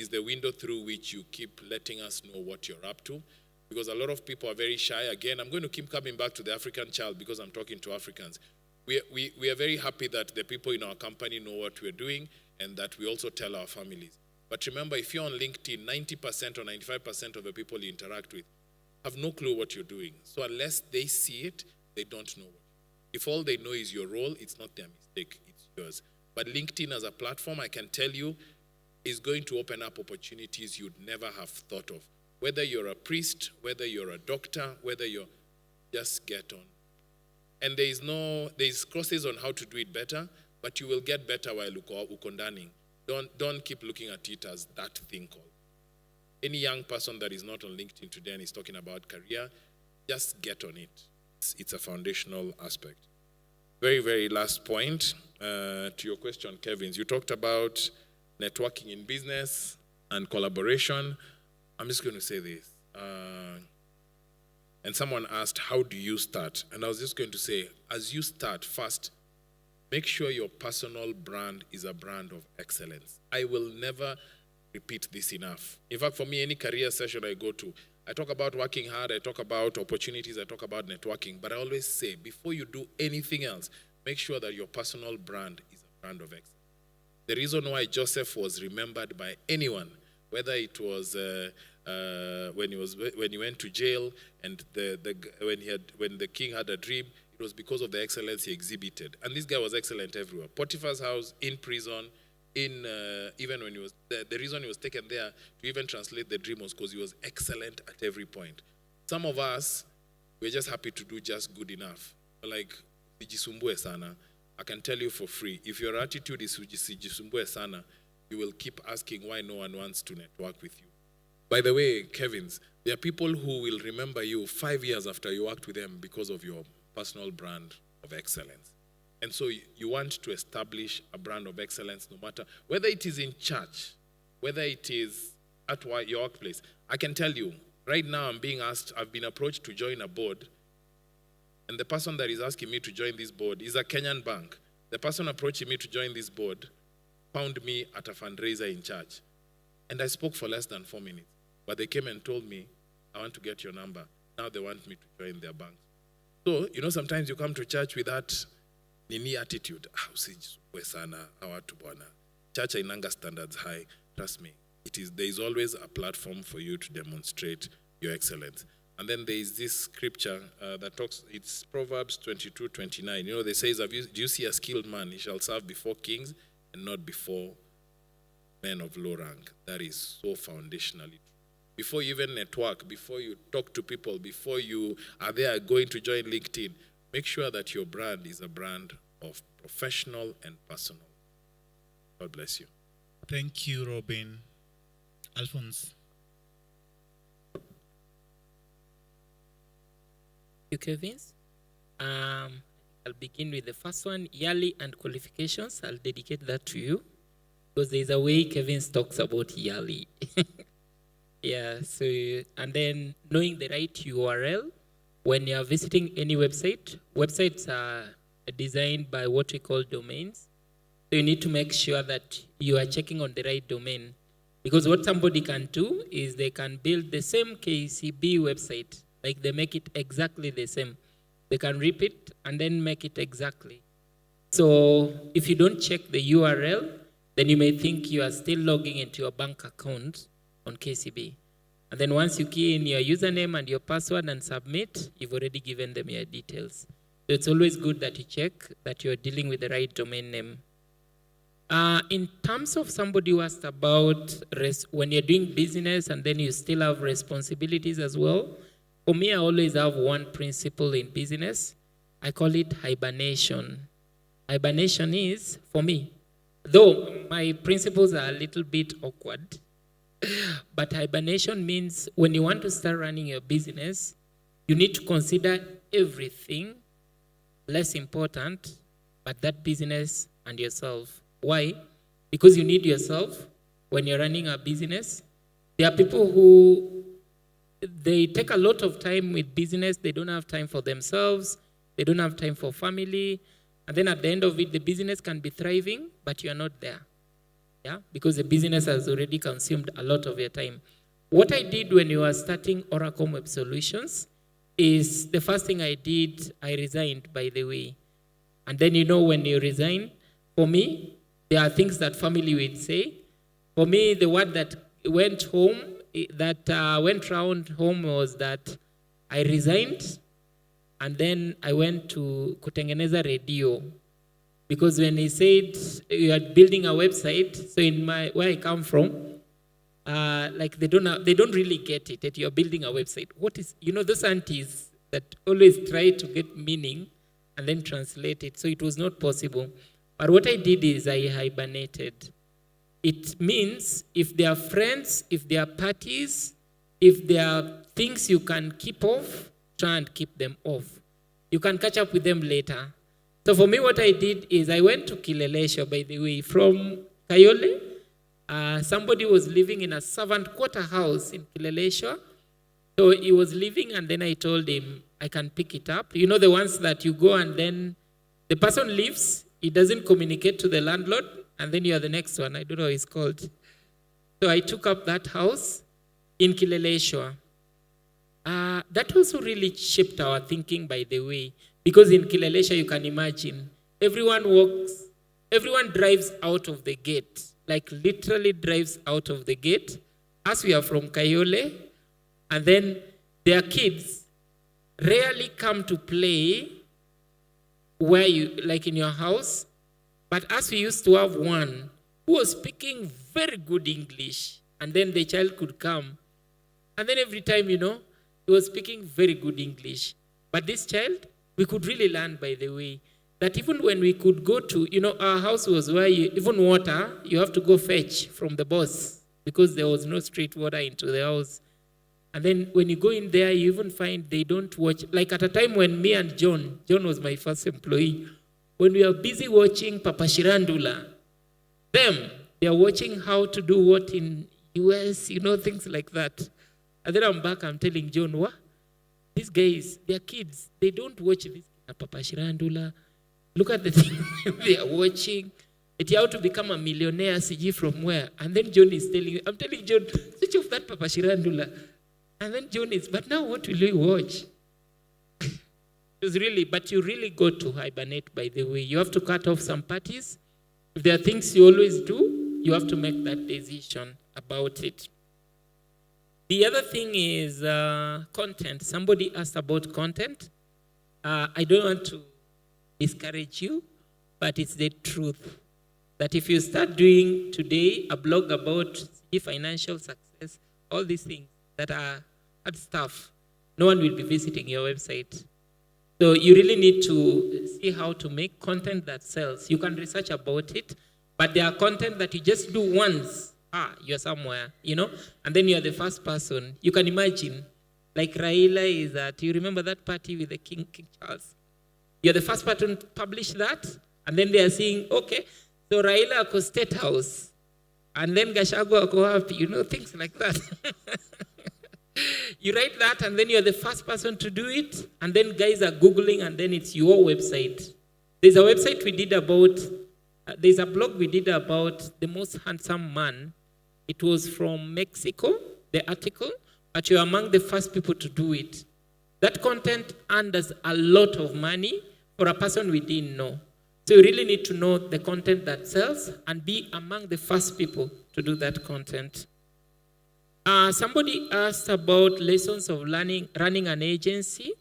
the window through which you keep letting us know what you're up to, because a lot of people are very shy. Again, I'm going to keep coming back to the African child because I'm talking to Africans. We are very happy that the people in our company know what we're doing and that we also tell our families. But remember, if you're on LinkedIn, 90% or 95% of the people you interact with have no clue what you're doing. So unless they see it, they don't know. If all they know is your role, it's not their mistake, it's yours. But LinkedIn as a platform, I can tell you, is going to open up opportunities you'd never have thought of. Whether you're a priest, whether you're a doctor, whether you're, just get on. And there's courses on how to do it better, but you will get better while ukondani. Don't keep looking at it as that thing called. Any young person that is not on LinkedIn today and is talking about career, just get on it. It's a foundational aspect. Very, very last point to your question, Kevin. You talked about networking in business and collaboration. I'm just going to say this. And someone asked, how do you start? And I was just going to say, as you start, first, make sure your personal brand is a brand of excellence. I will never repeat this enough. In fact, for me, any career session I go to, I talk about working hard, I talk about opportunities, I talk about networking, but I always say, before you do anything else, make sure that your personal brand is a brand of excellence. The reason why Joseph was remembered by anyone, whether it was when he went to jail and when the king had a dream, it was because of the excellence he exhibited. And this guy was excellent everywhere. Potiphar's house, in prison, even when he was the reason he was taken there to even translate the dream was because he was excellent at every point. Some of us, we're just happy to do just good enough. Like, sijisumbue sana. I can tell you for free, if your attitude is sijisumbue sana, you will keep asking why no one wants to network with you. By the way, Kevins, there are people who will remember you 5 years after you worked with them because of your personal brand of excellence. And so you want to establish a brand of excellence no matter, whether it is in church, whether it is at your workplace. I can tell you, right now I'm being asked, I've been approached to join a board, and the person that is asking me to join this board is a Kenyan bank. The person approaching me to join this board found me at a fundraiser in church. And I spoke for less than 4 minutes. But they came and told me, I want to get your number. Now they want me to join their bank. So, sometimes you come to church with that nini attitude. Church ainanga standards high. Trust me. There is always a platform for you to demonstrate your excellence. And then there is this scripture that talks, it's Proverbs 22:29. They say, do you see a skilled man? He shall serve before kings and not before men of low rank. That is so foundationally true. Before you even network, before you talk to people, before you are there going to join LinkedIn, make sure that your brand is a brand of professional and personal. God bless you. Thank you, Robin. Alphonse. You, Kevin. I'll begin with the first one, yearly and qualifications. I'll dedicate that to you because there's a way Kevin talks about yearly. Yeah, so, and then knowing the right URL. When you are visiting any website, websites are designed by what we call domains. So you need to make sure that you are checking on the right domain. Because what somebody can do is they can build the same KCB website, like they make it exactly the same. They can repeat and then make it exactly. So if you don't check the URL, then you may think you are still logging into your bank account on KCB. And then once you key in your username and your password and submit, you've already given them your details. So it's always good that you check that you're dealing with the right domain name. In terms of somebody who asked about when you're doing business and then you still have responsibilities as well, for me, I always have one principle in business. I call it hibernation. Hibernation is, for me, though my principles are a little bit awkward, but hibernation means when you want to start running your business, you need to consider everything less important, but that business and yourself. Why? Because you need yourself when you're running a business. There are people who, they take a lot of time with business. They don't have time for themselves. They don't have time for family. And then at the end of it, the business can be thriving, but you're not there. Yeah, because the business has already consumed a lot of your time. What I did when you were starting Oracle Web Solutions is the first thing I did, I resigned, by the way. And then when you resign, for me, there are things that family would say. For me, the word that went round home was that I resigned, and then I went to kutengeneza radio. Because when he said you are building a website, so where I come from, they don't really get it that you're building a website. What is, those aunties that always try to get meaning and then translate it. So it was not possible. But what I did is I hibernated. it means if there are friends, if there are parties, if there are things you can keep off, try and keep them off. You can catch up with them later. So for me, what I did is I went to Kilelesho, by the way, from Kayole. Somebody was living in a servant quarter house in Kilelesho. So he was living, and then I told him, I can pick it up. You know the ones that you go and then the person leaves, he doesn't communicate to the landlord, and then you are the next one. I don't know what it's called. So I took up that house in Kilelesho. That also really shaped our thinking, by the way, because in Kilelesho, you can imagine, everyone drives out of the gate, like literally drives out of the gate, as we are from Kayole, and then their kids rarely come to play where you, like in your house, but as we used to have one who was speaking very good English, and then the child could come, and then every time, he was speaking very good English. But this child, we could really learn, by the way, that even when we could go to, our house was where even water, you have to go fetch from the boss because there was no straight water into the house. And then when you go in there, you even find they don't watch. Like at a time when me and John was my first employee, when we are busy watching Papa Shirandula, they are watching how to do what in US, things like that. And then I'm back, I'm telling John, what? These guys, they're kids. They don't watch this Papa Shirandula. Look at the thing they are watching. It's how to become a millionaire, CG from where? And then John is I'm telling John, switch off that Papa Shirandula. And then John is, but now what will you watch? It's really, but you really go to hibernate, by the way. You have to cut off some parties. If there are things you always do, you have to make that decision about it. The other thing is content. Somebody asked about content. I don't want to discourage you, but it's the truth. That if you start doing today a blog about financial success, all these things that are hard stuff, no one will be visiting your website. So you really need to see how to make content that sells. You can research about it, but there are content that you just do once. You're somewhere, and then you're the first person. You can imagine, like Raila is at, you remember that party with the King Charles? You're the first person to publish that, and then they are saying, okay, so Raila ako State House, and then Gachagua ako happy, things like that. You write that, and then you're the first person to do it, and then guys are Googling, and then it's your website. There's a website we did about, there's a blog we did about the most handsome man. It was from Mexico, the article, but you're among the first people to do it. That content earned us a lot of money for a person we didn't know. So you really need to know the content that sells and be among the first people to do that content. Somebody asked about lessons of running an agency.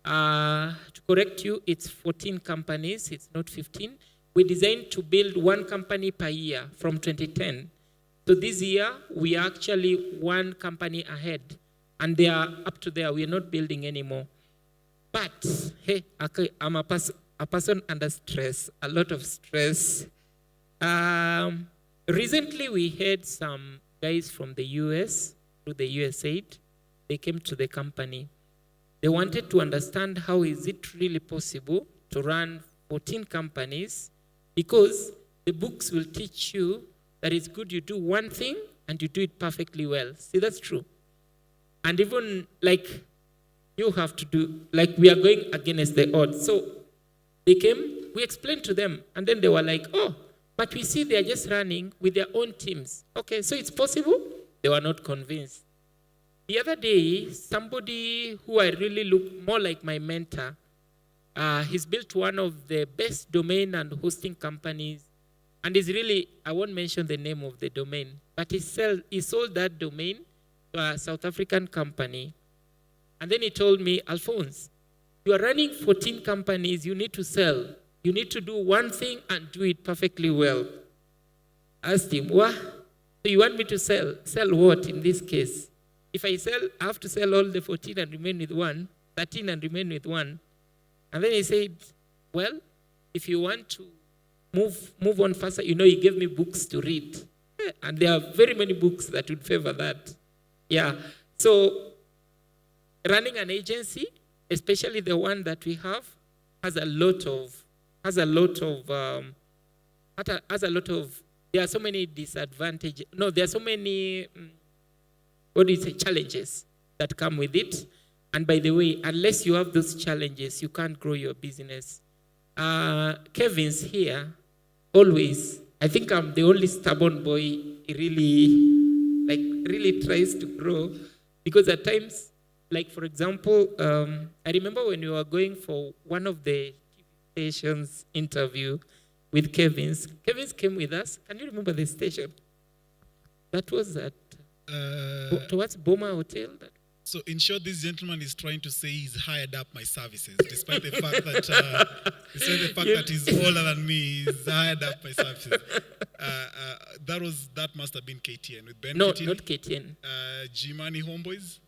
To correct you, it's 14 companies, it's not 15. We designed to build one company per year from 2010. So this year, we are actually one company ahead. And they are up to there. We are not building anymore. But, hey, I'm a person under stress, a lot of stress. Recently, we had some guys from the US, through the USAID. They came to the company. They wanted to understand how is it really possible to run 14 companies, because the books will teach you that it's good you do one thing and you do it perfectly well. See, that's true. And even like you have to do, like we are going against the odds. So they came, we explained to them, and then they were like, oh, but we see they're just running with their own teams. Okay, so it's possible? They were not convinced. The other day, somebody who I really look more like my mentor, he's built one of the best domain and hosting companies. And he's really, I won't mention the name of the domain, but he sold that domain to a South African company. And then he told me, Alphonse, you are running 14 companies, you need to sell. You need to do one thing and do it perfectly well. I asked him, what? So you want me to sell? Sell what in this case? If I sell, I have to sell all the 14 and remain with one, 13 and remain with one. And then he said, well, if you want to move on faster, he gave me books to read. And there are very many books that would favor that. Yeah. So running an agency, especially the one that we have, has a lot of there are so many disadvantages. No, there are so many challenges that come with it. And by the way, unless you have those challenges, you can't grow your business. Kevin's here always. I think I'm the only stubborn boy. He really tries to grow, because at times, like for example, I remember when we were going for one of the stations interview with Kevin's. Kevin's came with us. Can you remember the station? That was at towards Boma Hotel. So in short, this gentleman is trying to say he's hired up my services, despite the fact that that he's older than me. He's hired up my services. That must have been KTN with Ben. No, not KTN. G-Money Homeboys.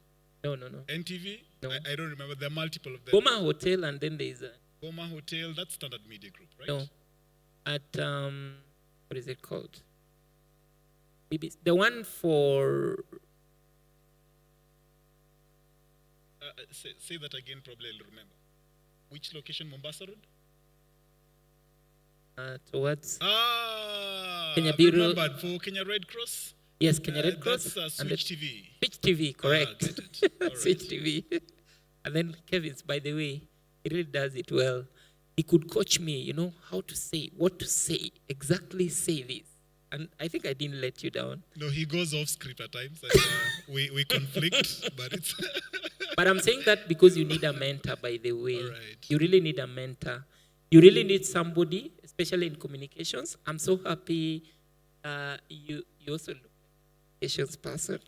No. NTV. No. I don't remember. There are multiple of them. Boma Hotel, and then there's a Boma Hotel. That's Standard Media Group, right? No. At what is it called? Maybe the one for. Say that again, probably I'll remember. Which location, Mombasa Road? Towards Kenya Bureau. Remembered, for Kenya Red Cross? Yes, Kenya Red Cross. That's Switch TV. Switch TV, correct. Get it. Switch TV. And then Kevin's, by the way, he really does it well. He could coach me, how to say, what to say, exactly say this. And I think I didn't let you down. No, he goes off script at times. And, we conflict, but it's... But I'm saying that because you need a mentor, by the way. All right. You really need a mentor. You really need somebody, especially in communications. I'm so happy you also look like a communications person.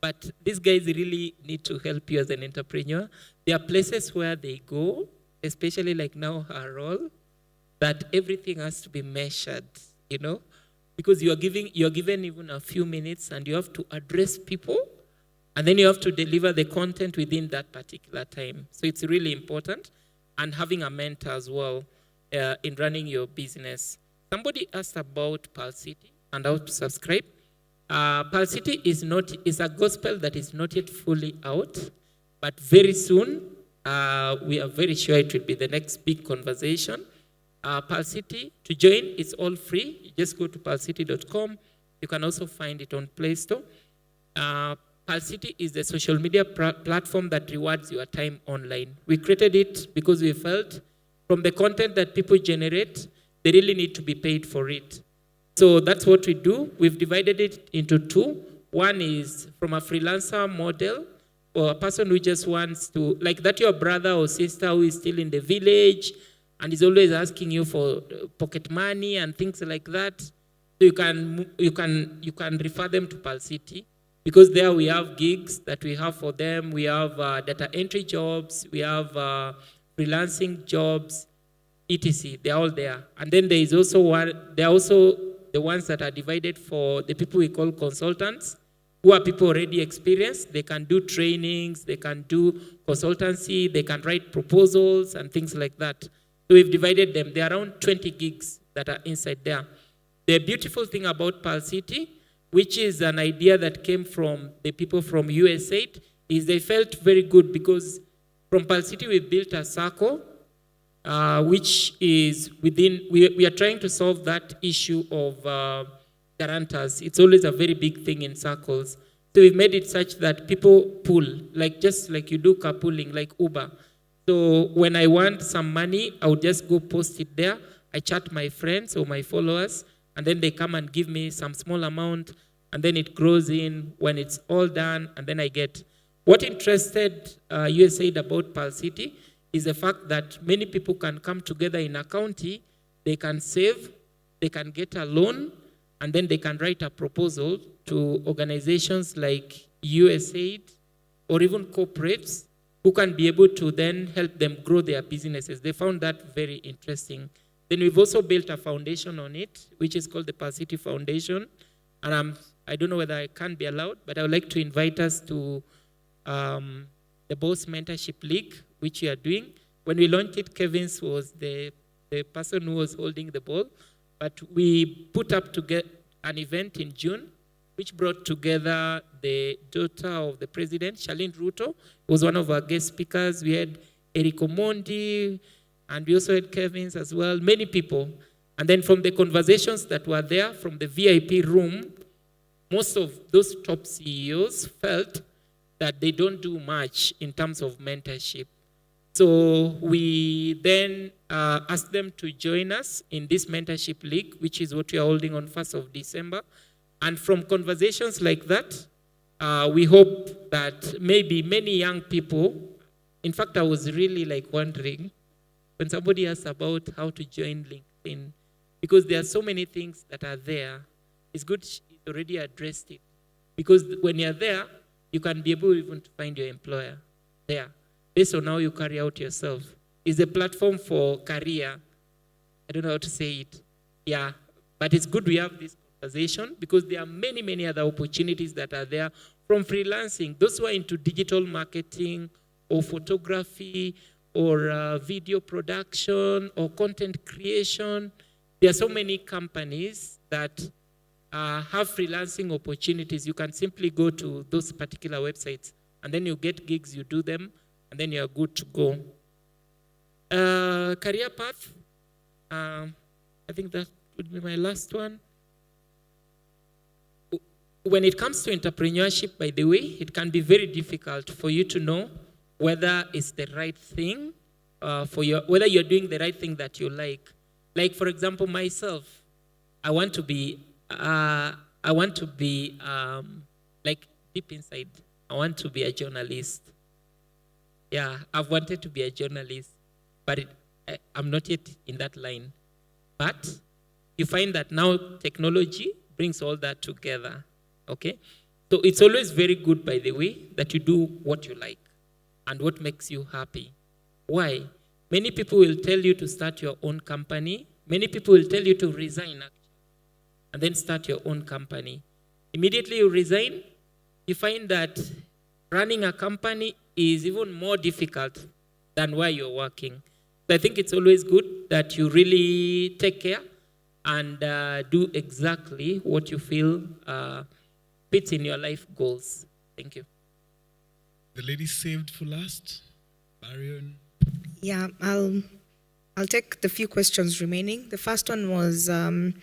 But these guys really need to help you as an entrepreneur. There are places where they go, especially like now her role, that everything has to be measured, because you're given even a few minutes and you have to address people, and then you have to deliver the content within that particular time. So it's really important. And having a mentor as well in running your business. Somebody asked about Pearl City and how to subscribe. Pearl City is a gospel that is not yet fully out, but very soon, we are very sure it will be the next big conversation. Pearl City, to join, it's all free. You just go to pearlcity.com. You can also find it on Play Store. Pearl City is the social media platform that rewards your time online. We created it because we felt from the content that people generate, they really need to be paid for it. So that's what we do. We've divided it into two. One is from a freelancer model, or a person who just wants to, like that your brother or sister who is still in the village and is always asking you for pocket money and things like that. So you can refer them to Pearl City, because there we have gigs that we have for them. We have data entry jobs, we have freelancing jobs, etc. They're all there. And then there are also the ones that are divided for the people we call consultants, who are people already experienced. They can do trainings, they can do consultancy, they can write proposals and things like that. So we've divided them. There are around 20 gigs that are inside there. The beautiful thing about Pearl City, which is an idea that came from the people from USAID, is they felt very good because from Pearl City we built a circle, which is we are trying to solve that issue of guarantors. It's always a very big thing in circles. So we've made it such that people pool, just like you do carpooling, like Uber. So when I want some money, I would just go post it there. I chat my friends or my followers, and then they come and give me some small amount, and then it grows in when it's all done, and then I get. What interested USAID about Pearl City is the fact that many people can come together in a county, they can save, they can get a loan, and then they can write a proposal to organizations like USAID or even corporates who can be able to then help them grow their businesses. They found that very interesting. Then we've also built a foundation on it, which is called the Pearl City Foundation. And I don't know whether I can be allowed, but I would like to invite us to the Boss Mentorship League, which we are doing. When we launched it, Kevin's was the person who was holding the ball. But we put an event in June, which brought together the daughter of the president, Charlene Ruto, was one of our guest speakers. We had Eric Omondi, and we also had Kevin's as well, many people. And then from the conversations that were there, from the VIP room, most of those top CEOs felt that they don't do much in terms of mentorship. So we then asked them to join us in this mentorship league, which is what we are holding on 1st of December. And from conversations like that, we hope that maybe many young people, in fact, I was really like wondering when somebody asked about how to join LinkedIn, because there are so many things that are there. It's good she already addressed it. Because when you're there, you can be able even to find your employer there, based on how you carry out yourself. It's a platform for career. I don't know how to say it. Yeah, but it's good we have this conversation because there are many, many other opportunities that are there from freelancing. Those who are into digital marketing or photography or video production or content creation. There are so many companies that have freelancing opportunities. You can simply go to those particular websites and then you get gigs, you do them, and then you're good to go. Career path, I think that would be my last one. When it comes to entrepreneurship, by the way, it can be very difficult for you to know whether it's the right thing whether you're doing the right thing that you like. Like, for example, myself, I want to be like deep inside, I want to be a journalist. Yeah, I've wanted to be a journalist, but I'm not yet in that line. But you find that now technology brings all that together, okay? So it's always very good, by the way, that you do what you like and what makes you happy. Why? Many people will tell you to start your own company. Many people will tell you to resign, actually, and then start your own company. Immediately you resign, you find that running a company is even more difficult than where you're working. So I think it's always good that you really take care and do exactly what you feel fits in your life goals. Thank you. The lady saved for last, Marion. Yeah, I'll take the few questions remaining. The first one was the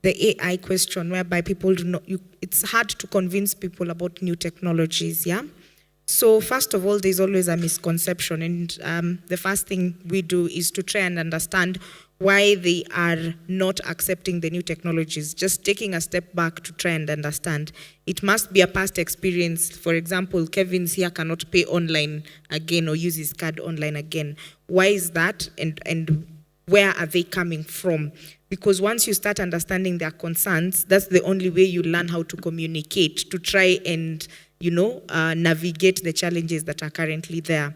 AI question, whereby people do not. It's hard to convince people about new technologies. Yeah. So first of all, there's always a misconception, and the first thing we do is to try and understand why they are not accepting the new technologies. Just taking a step back to try and understand. It must be a past experience. For example, Kevin's here cannot pay online again or use his card online again. Why is that, and where are they coming from? Because once you start understanding their concerns, that's the only way you learn how to communicate, to try and navigate the challenges that are currently there.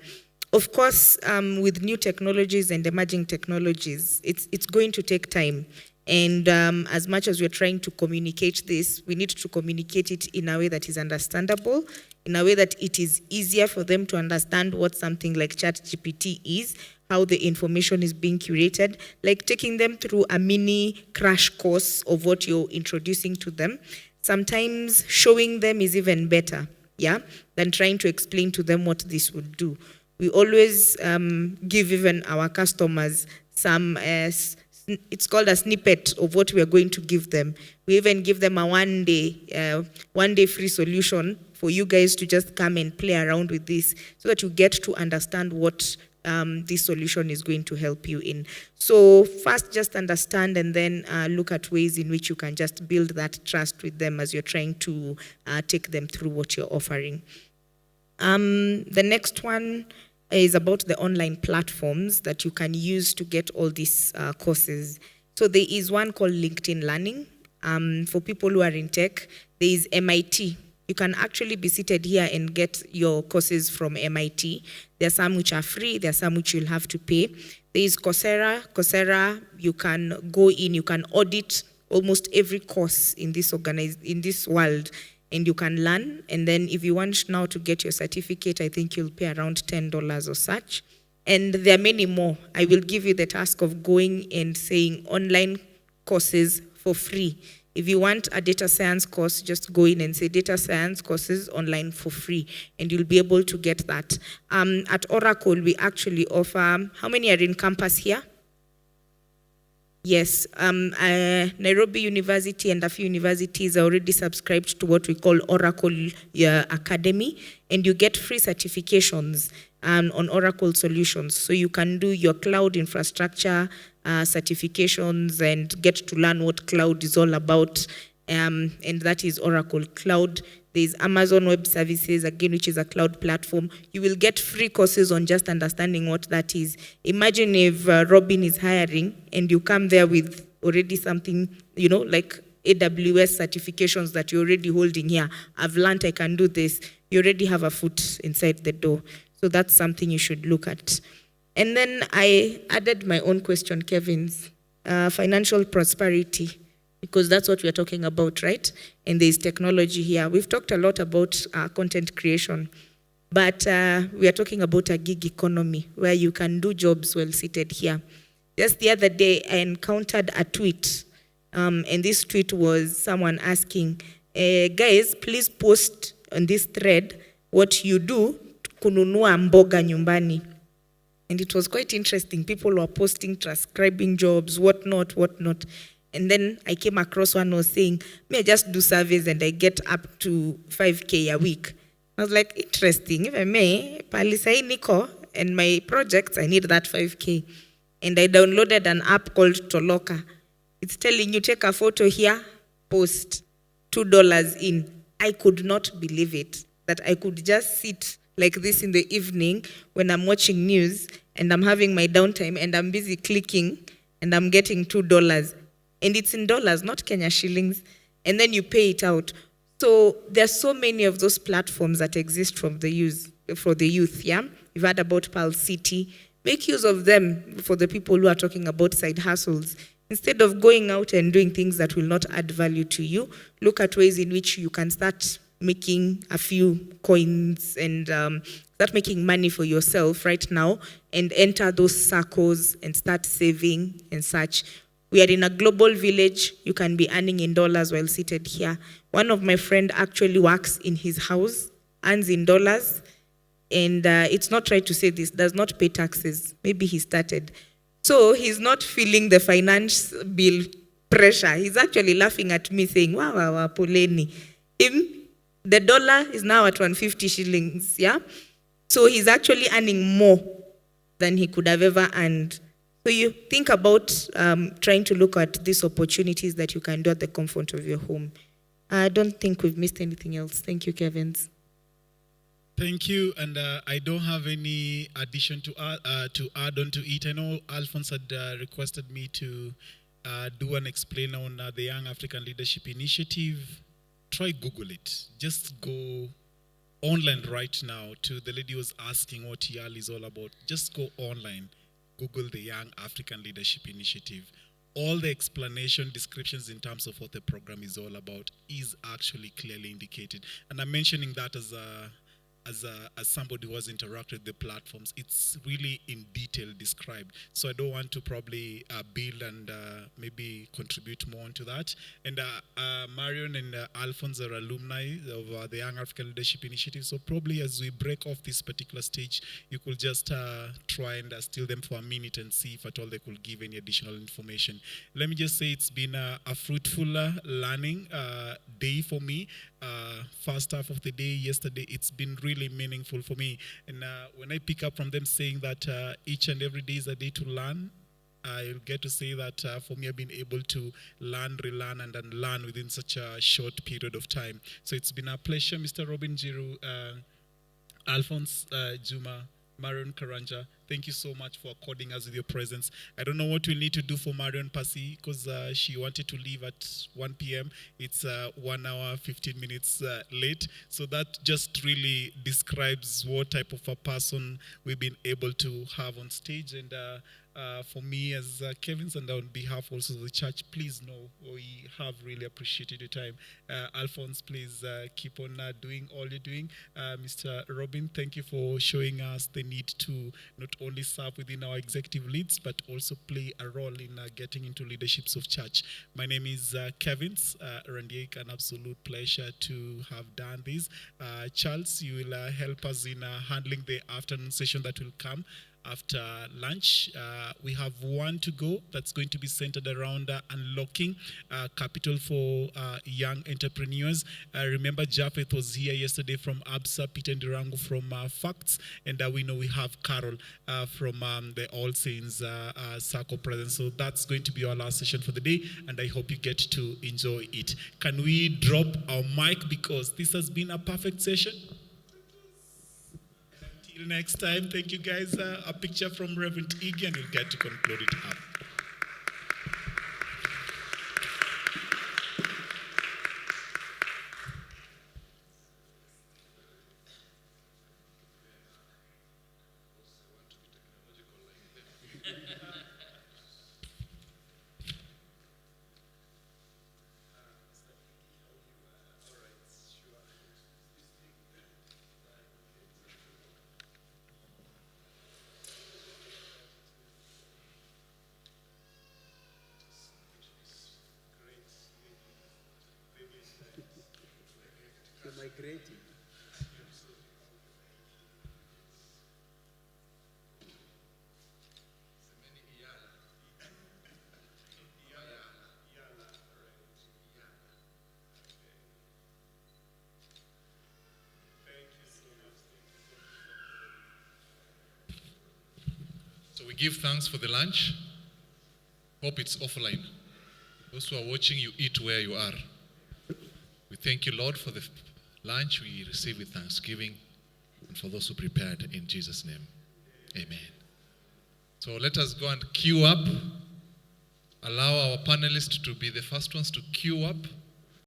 Of course, with new technologies and emerging technologies, it's going to take time. And as much as we're trying to communicate this, we need to communicate it in a way that is understandable, in a way that it is easier for them to understand what something like ChatGPT is, how the information is being curated, like taking them through a mini crash course of what you're introducing to them. Sometimes showing them is even better, yeah, than trying to explain to them what this would do. We always give even our customers some, it's called a snippet of what we are going to give them. We even give them a one day free solution for you guys to just come and play around with this so that you get to understand what this solution is going to help you in. So first, just understand and then look at ways in which you can just build that trust with them as you're trying to take them through what you're offering. The next one is about the online platforms that you can use to get all these courses. So there is one called LinkedIn Learning. For people who are in tech, there is MIT. You can actually be seated here and get your courses from MIT. There are some which are free, there are some which you'll have to pay. There is Coursera. Coursera, you can go in, you can audit almost every course in this world, and you can learn. And then if you want now to get your certificate, I think you'll pay around $10 or such. And there are many more. I will give you the task of going and saying online courses for free. If you want a data science course, just go in and say data science courses online for free, and you'll be able to get that. At Oracle, we actually offer, how many are in campus here? Yes, Nairobi University and a few universities are already subscribed to what we call Oracle Academy, and you get free certifications on Oracle solutions. So you can do your cloud infrastructure certifications and get to learn what cloud is all about, and that is Oracle Cloud. There's Amazon Web Services, again, which is a cloud platform. You will get free courses on just understanding what that is. Imagine if Robin is hiring and you come there with already something, like AWS certifications that you're already holding here. I've learned I can do this. You already have a foot inside the door. So that's something you should look at. And then I added my own question, Kevin's, financial prosperity, because that's what we're talking about, right? And there's technology here. We've talked a lot about content creation, but we are talking about a gig economy where you can do jobs while seated here. Just the other day, I encountered a tweet, and this tweet was someone asking, guys, please post on this thread what you do kununua mboga nyumbani. And it was quite interesting. People were posting, transcribing jobs, whatnot. And then I came across one who was saying, I just do surveys and I get up to 5K a week. I was like, interesting. If I may, Palisai Niko and my projects, I need that 5K. And I downloaded an app called Toloka. It's telling you, take a photo here, post $2 in. I could not believe it, that I could just sit like this in the evening when I'm watching news and I'm having my downtime and I'm busy clicking and I'm getting $2. And it's in dollars, not Kenya shillings. And then you pay it out. So there's so many of those platforms that exist for the youth, yeah? You've heard about Pulse City. Make use of them for the people who are talking about side hustles. Instead of going out and doing things that will not add value to you, look at ways in which you can start making a few coins and start making money for yourself right now and enter those circles and start saving and such. We are in a global village. You can be earning in dollars while seated here. One of my friends actually works in his house, earns in dollars, and it's not right to say this, does not pay taxes. Maybe he started. So he's not feeling the finance bill pressure. He's actually laughing at me saying, wow, poleni. The dollar is now at 150 shillings, yeah? So he's actually earning more than he could have ever earned. So you think about trying to look at these opportunities that you can do at the comfort of your home. I don't think we've missed anything else. Thank you, Kevins. Thank you, and I don't have any addition to add on to it. I know Alphonse had requested me to do an explainer on the Young African Leadership Initiative. Try Google it. Just go online right now to the lady who was asking what YAL is all about. Just go online. Google the Young African Leadership Initiative. All the explanation, descriptions in terms of what the program is all about is actually clearly indicated. And I'm mentioning that as somebody who has interacted with the platforms. It's really in detail described. So I don't want to probably build and maybe contribute more into that. And Marion and Alphonse are alumni of the Young African Leadership Initiative. So probably as we break off this particular stage, you could just try and steal them for a minute and see if at all they could give any additional information. Let me just say it's been a fruitful learning day for me. First half of the day yesterday, it's been really meaningful for me. And when I pick up from them saying that each and every day is a day to learn, I'll get to say that for me, I've been able to learn, relearn, and unlearn within such a short period of time. So it's been a pleasure, Mr. Robin Jiru, Alphonse Juma, Marion Karanja. Thank you so much for according us with your presence. I don't know what we'll need to do for Marion Pasi because she wanted to leave at 1 p.m. It's 1 hour, 15 minutes late. So that just really describes what type of a person we've been able to have on stage. And for me as Kevin's and on behalf also of the church, please know we have really appreciated your time. Alphonse, please keep on doing all you're doing. Mr. Robin, thank you for showing us the need to not not only serve within our executive leads, but also play a role in getting into leaderships of church. My name is Kevins Randiek, an absolute pleasure to have done this. Charles, you will help us in handling the afternoon session that will come after lunch. We have one to go that's going to be centered around unlocking capital for young entrepreneurs. Remember, Japheth was here yesterday from ABSA, Peter Ndirangu from Facts, and we know we have Carol from the All Saints Circle Presence. So that's going to be our last session for the day, and I hope you get to enjoy it. Can we drop our mic, because this has been a perfect session? Till next time, thank you guys. A picture from Reverend Iggy, and you'll get to conclude it up. Migrating. So we give thanks for the lunch. Hope it's offline. Those who are watching, you eat where you are. We thank you, Lord, for the lunch we receive with thanksgiving, and for those who prepared, in Jesus' name. Amen. So let us go and queue up. Allow our panelists to be the first ones to queue up.